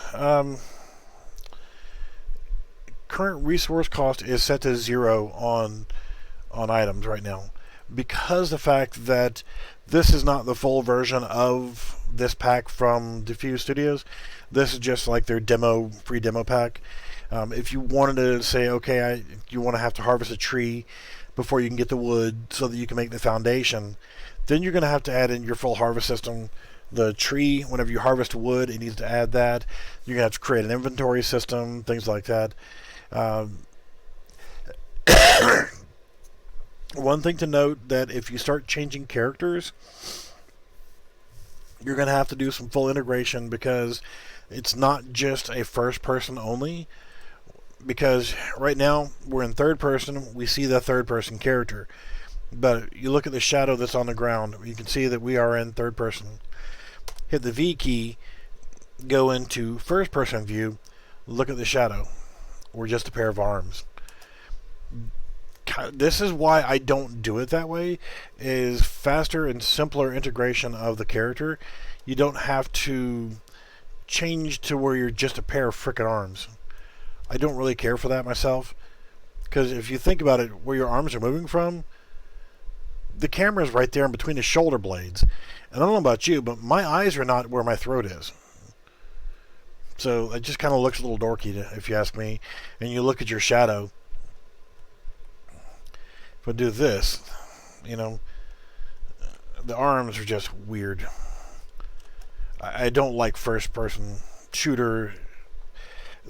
Current resource cost is set to 0 on items right now, because the fact that this is not the full version of this pack from Diffuse Studios. This is just like their free demo pack. If you wanted to say, okay, you want to have to harvest a tree before you can get the wood so that you can make the foundation, then you're going to have to add in your full harvest system. The tree, whenever you harvest wood, it needs to add that. You're going to have to create an inventory system, things like that. One thing to note, that if you start changing characters, you're going to have to do some full integration, because it's not just a first person only. Because right now we're in third person, we see the third person character, but you look at the shadow that's on the ground, you can see that we are in third person. Hit the V key, go into first person view, look at the shadow. We're just a pair of arms. This is why I don't do it that way, is faster and simpler integration of the character. You don't have to change to where you're just a pair of frickin' arms. I don't really care for that myself, because if you think about it, where your arms are moving from, the camera is right there in between the shoulder blades. And I don't know about you, but my eyes are not where my throat is. So it just kind of looks a little dorky, if you ask me. And you look at your shadow. If I do this, the arms are just weird. I don't like first-person shooter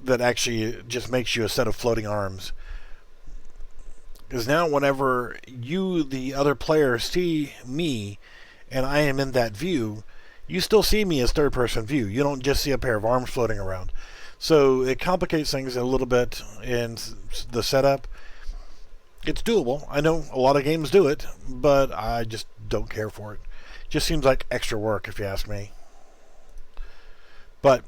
that actually just makes you a set of floating arms. Because now whenever you, the other player, see me and I am in that view, you still see me as third-person view. You don't just see a pair of arms floating around. So it complicates things a little bit in the setup. It's doable. I know a lot of games do it, but I just don't care for it. Just seems like extra work, if you ask me. But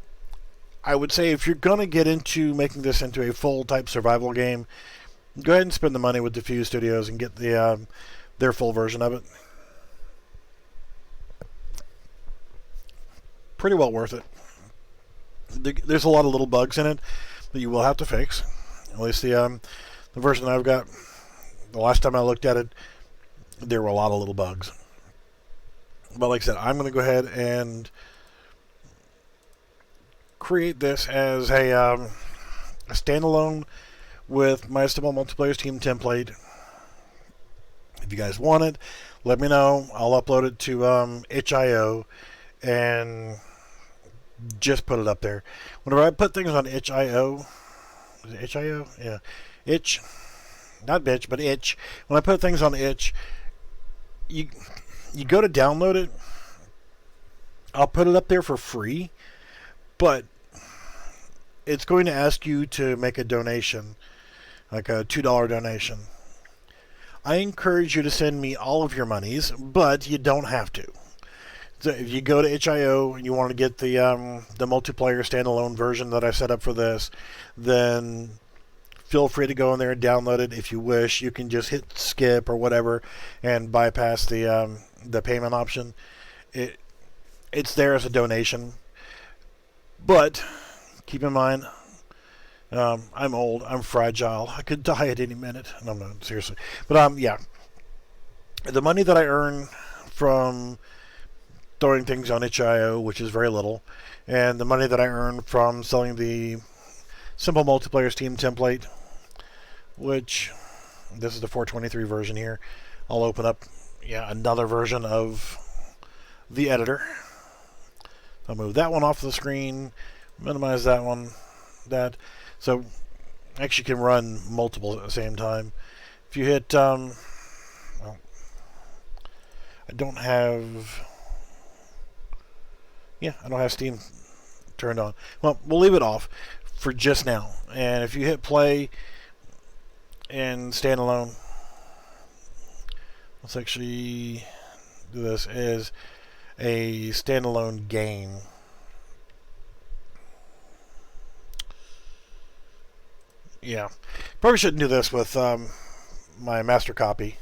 I would say if you're going to get into making this into a full-type survival game, go ahead and spend the money with Diffuse Studios and get their full version of it. Pretty well worth it. There's a lot of little bugs in it that you will have to fix. At least the version that I've got, the last time I looked at it, there were a lot of little bugs. But like I said, I'm going to go ahead and create this as a standalone with my Simple Multiplayer Team template. If you guys want it, let me know. I'll upload it to itch.io and just put it up there. Whenever I put things on itch.io, is it itch.io? Yeah, itch, not bitch, but itch. When I put things on itch, you go to download it. I'll put it up there for free, but it's going to ask you to make a donation, like a $2 donation. I encourage you to send me all of your monies, but you don't have to. So if you go to itch.io and you want to get the multiplayer standalone version that I set up for this, then feel free to go in there and download it. If you wish, you can just hit skip or whatever and bypass the payment option. It's there as a donation, but keep in mind, I'm old, I'm fragile, I could die at any minute. No, seriously. But yeah, the money that I earn from throwing things on itch.io, which is very little, and the money that I earn from selling the Simple Multiplayer Steam template, which this is the 423 version here. I'll open up another version of the editor. I'll move that one off the screen, minimize that one, so actually can run multiple at the same time. If you hit well, I don't have Steam turned on. Well, we'll leave it off for just now. And if you hit play and standalone, let's actually do this as a standalone game. Yeah, probably shouldn't do this with my master copy.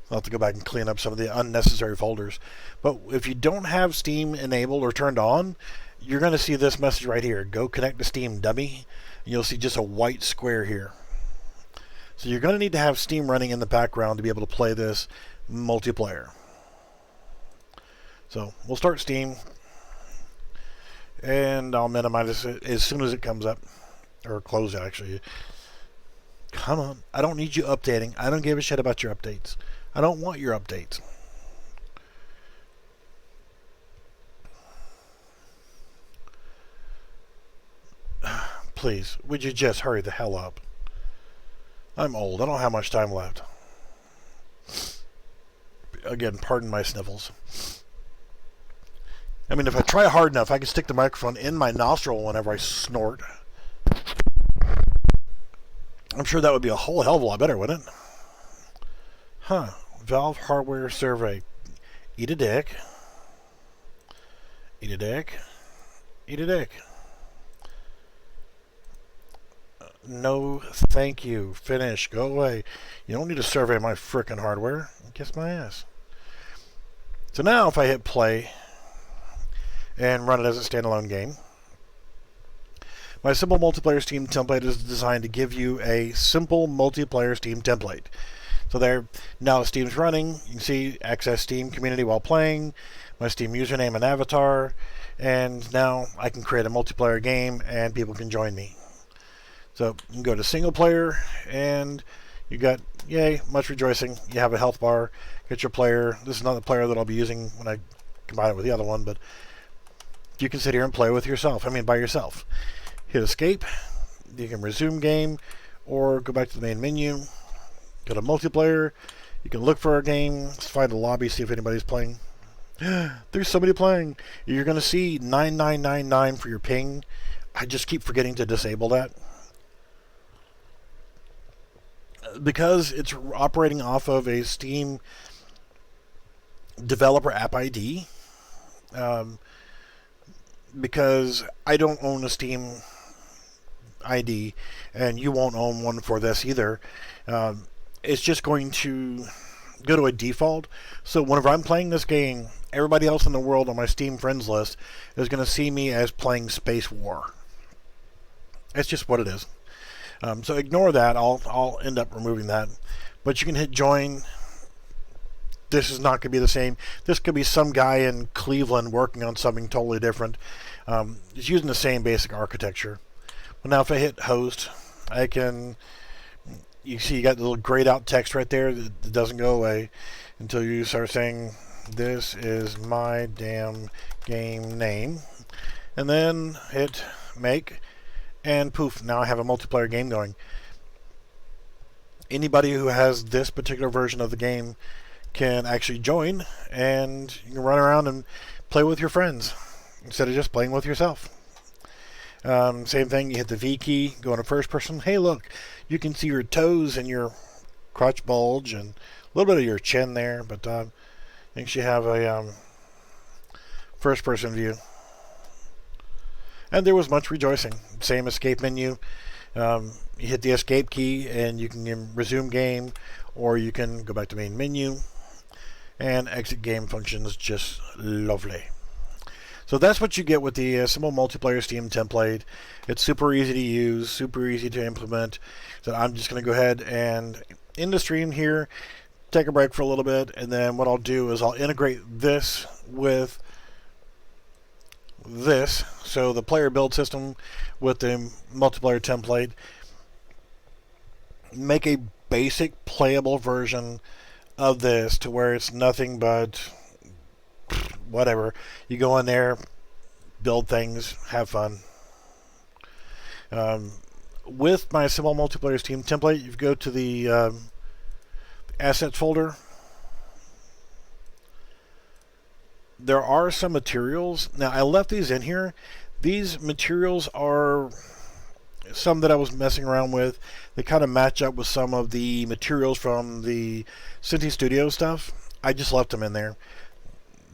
I'll have to go back and clean up some of the unnecessary folders. But if you don't have Steam enabled or turned on, you're going to see this message right here. Go connect to Steam, dummy. And you'll see just a white square here. So you're going to need to have Steam running in the background to be able to play this multiplayer. So we'll start Steam. And I'll minimize it as soon as it comes up. Or close it, actually. Come on. I don't need you updating. I don't give a shit about your updates. I don't want your updates. Please, would you just hurry the hell up? I'm old. I don't have much time left. Again, pardon my sniffles. I mean, if I try hard enough, I can stick the microphone in my nostril whenever I snort. I'm sure that would be a whole hell of a lot better, wouldn't it? Huh. Valve hardware survey. Eat a dick. Eat a dick. Eat a dick. No, thank you. Finish. Go away. You don't need to survey my frickin' hardware. Kiss my ass. So now if I hit play and run it as a standalone game, my Simple Multiplayer Steam template is designed to give you a simple multiplayer Steam template. So there, now Steam's running. You can see access Steam community while playing, my Steam username and avatar, and now I can create a multiplayer game and people can join me. So you can go to single player and you got, yay, much rejoicing. You have a health bar, get your player. This is not the player that I'll be using when I combine it with the other one, but you can sit here and play with yourself. I mean, by yourself. Hit escape. You can resume game, or go back to the main menu, go to multiplayer. You can look for a game, find a lobby, see if anybody's playing. There's somebody playing. You're going to see 9999 for your ping. I just keep forgetting to disable that. Because it's operating off of a Steam developer app ID. Because I don't own a Steam ID, and you won't own one for this either. It's just going to go to a default. So whenever I'm playing this game, everybody else in the world on my Steam friends list is going to see me as playing Space War. It's just what it is. So ignore that. I'll end up removing that. But you can hit join. This is not going to be the same. This could be some guy in Cleveland working on something totally different. It's using the same basic architecture. But now if I hit host, I can... You see you got the little grayed out text right there that doesn't go away until you start saying, this is my damn game name. And then hit make, and poof, now I have a multiplayer game going. Anybody who has this particular version of the game can actually join, and you can run around and play with your friends instead of just playing with yourself. Same thing, you hit the V key, go into first person. Hey, look, you can see your toes and your crotch bulge and a little bit of your chin there, but I think you have a first person view. And there was much rejoicing. Same escape menu. You hit the escape key and you can resume game, or you can go back to main menu, and exit game functions just lovely. So that's what you get with the simple multiplayer Steam template. It's super easy to use, super easy to implement. So I'm just going to go ahead and end the stream here, take a break for a little bit, and then what I'll do is I'll integrate this with this. So the player build system with the multiplayer template. Make a basic playable version of this to where it's nothing but whatever. You go in there, build things, have fun. With my simple multiplayer Steam template, you go to the assets folder. There are some materials. Now, I left these in here. These materials are some that I was messing around with. They kind of match up with some of the materials from the Cinti Studio stuff. I just left them in there.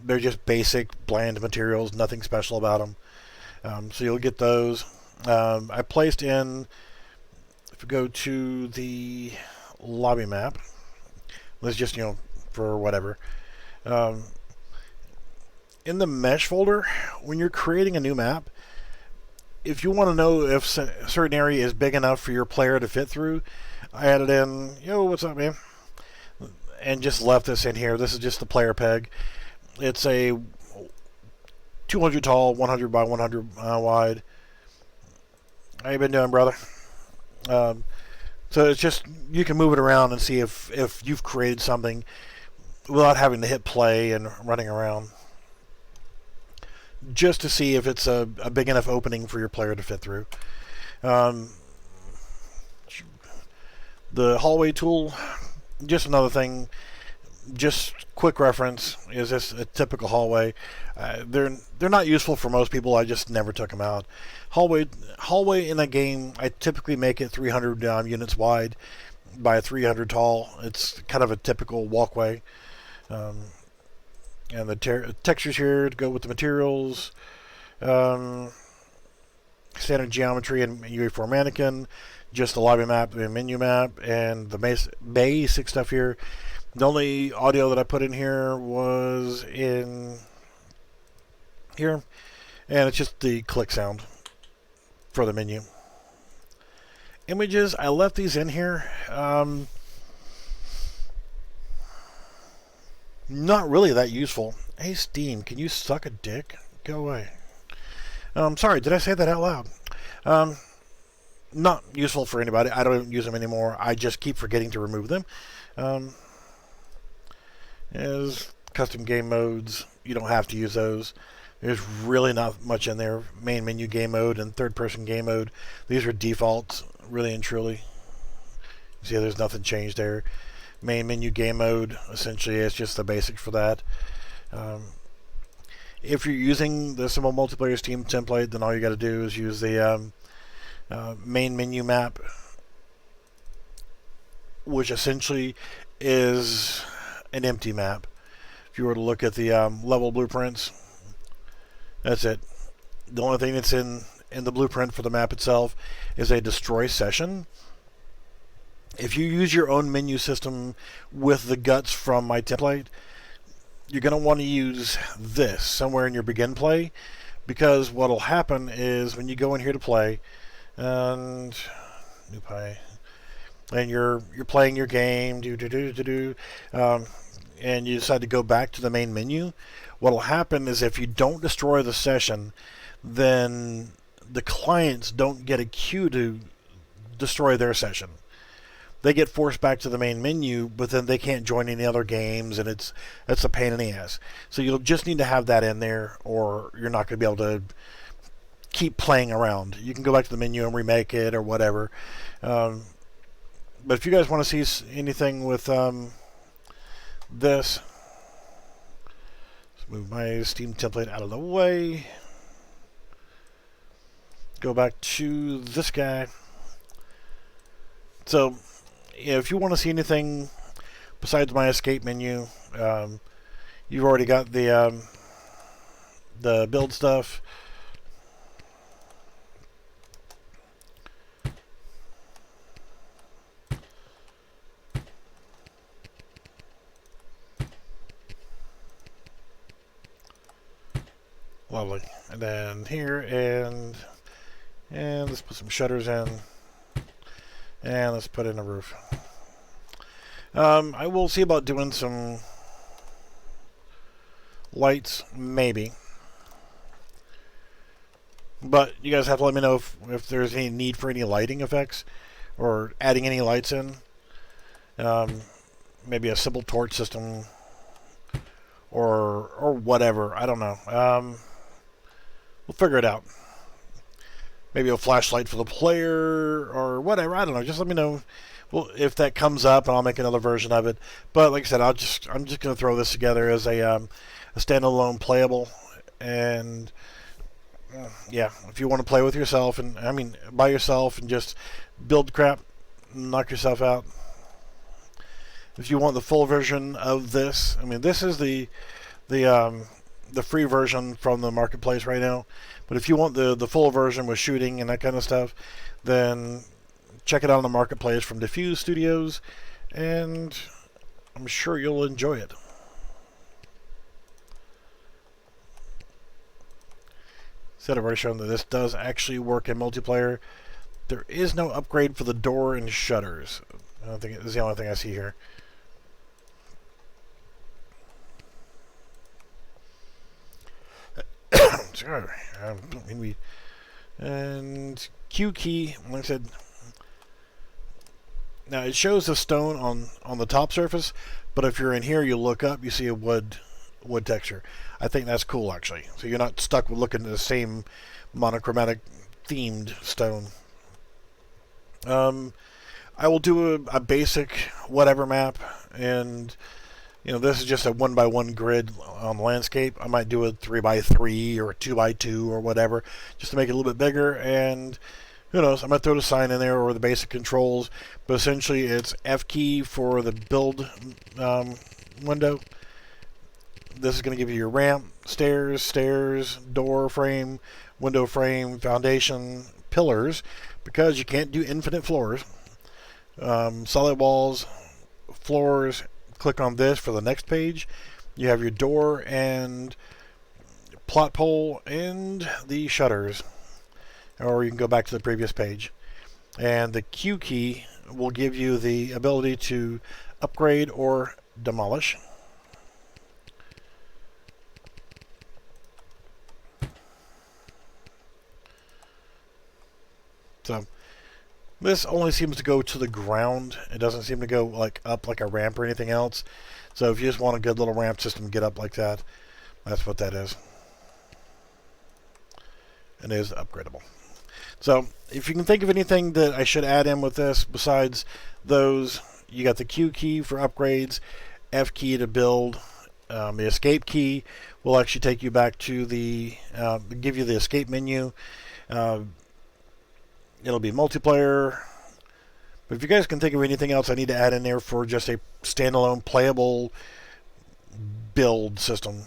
They're just basic, bland materials, nothing special about them. So you'll get those. I placed in, if we go to the lobby map, let's just, for whatever. In the mesh folder, when you're creating a new map, if you want to know if a certain area is big enough for your player to fit through, I added in, yo, what's up, man? And just left this in here. This is just the player peg. It's a 200 tall, 100 by 100 wide. How you been doing, brother? So it's just, you can move it around and see if you've created something without having to hit play and running around. Just to see if it's a big enough opening for your player to fit through. The hallway tool, just another thing. Just quick reference, is this a typical hallway? They're not useful for most people. I just never took them out. Hallway in a game, I typically make it 300 units wide by 300 tall. It's kind of a typical walkway. And the textures here to go with the materials. Standard geometry and UE4 mannequin. Just the lobby map, the menu map, and the basic stuff here. The only audio that I put in here was in here, and it's just the click sound for the menu. Images, I left these in here. Not really that useful. Hey, Steam, can you suck a dick? Go away. Sorry, did I say that out loud? Not useful for anybody. I don't use them anymore. I just keep forgetting to remove them. As custom game modes, you don't have to use those. There's really not much in there. Main menu game mode and third person game mode. These are defaults, really and truly. See, there's nothing changed there. Main menu game mode, essentially, it's just the basics for that. If you're using the Simple Multiplayer Steam template, then all you got to do is use the main menu map, which essentially is an empty map. If you were to look at the level blueprints, that's it. The only thing that's in the blueprint for the map itself is a destroy session. If you use your own menu system with the guts from my template, you're going to want to use this somewhere in your begin play, because what will happen is when you go in here to play, and new pie, and you're playing your game, and you decide to go back to the main menu, what will happen is if you don't destroy the session, then the clients don't get a cue to destroy their session. They get forced back to the main menu, but then they can't join any other games, and it's a pain in the ass. So you'll just need to have that in there, or you're not going to be able to keep playing around. You can go back to the menu and remake it or whatever. But if you guys want to see anything with this, let's move my Steam template out of the way. Go back to this guy. So if you want to see anything besides my escape menu, you've already got the build stuff. Lovely. And then here, and let's put some shutters in. And let's put in a roof. I will see about doing some lights, maybe. But you guys have to let me know if there's any need for any lighting effects or adding any lights in. Maybe a simple torch system or whatever. I don't know. We'll figure it out. Maybe a flashlight for the player or whatever. I don't know. Just let me know. Well, if that comes up, and I'll make another version of it. But like I said, I'm just going to throw this together as a standalone playable. And yeah, if you want to play with yourself, and I mean by yourself, and just build crap, knock yourself out. If you want the full version of this, I mean, this is the free version from the marketplace right now. But if you want the full version with shooting and that kind of stuff, then check it out on the marketplace from Diffuse Studios, and I'm sure you'll enjoy it. Said I've already shown that this does actually work in multiplayer. There is no upgrade for the door and shutters. I don't think it's the only thing I see here. Sorry, and Q key, like I said. Now it shows the stone on the top surface, but if you're in here, you look up, you see a wood texture. I think that's cool, actually. So you're not stuck with looking at the same monochromatic themed stone. I will do a basic whatever map, and this is just a 1x1 grid on the landscape. I might do a 3x3 or a 2x2 or whatever, just to make it a little bit bigger. And who knows, I might throw the sign in there or the basic controls. But essentially, it's F key for the build window. This is going to give you your ramp, stairs, door frame, window frame, foundation, pillars, because you can't do infinite floors. Solid walls, floors. Click on this for the next page. You have your door and plot pole and the shutters. Or you can go back to the previous page. And the Q key will give you the ability to upgrade or demolish. So this only seems to go to the ground. It doesn't seem to go up like a ramp or anything else. So if you just want a good little ramp system to get up like that, that's what that is. It is upgradable. So if you can think of anything that I should add in with this besides those, you got the Q key for upgrades, F key to build. The escape key will actually take you back to the give you the escape menu. It'll be multiplayer. But if you guys can think of anything else I need to add in there for just a standalone playable build system,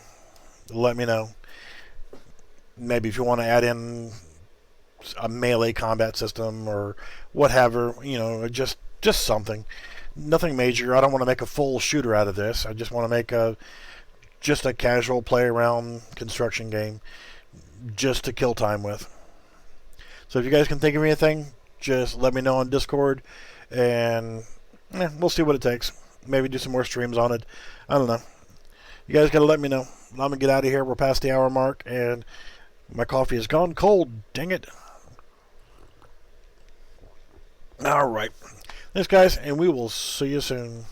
let me know. Maybe if you want to add in a melee combat system or whatever, just something. Nothing major. I don't want to make a full shooter out of this. I just want to make just a casual play around construction game just to kill time with. So if you guys can think of anything, just let me know on Discord, and we'll see what it takes. Maybe do some more streams on it. I don't know. You guys got to let me know. I'm going to get out of here. We're past the hour mark, and my coffee has gone cold. Dang it. All right. Thanks, guys, and we will see you soon.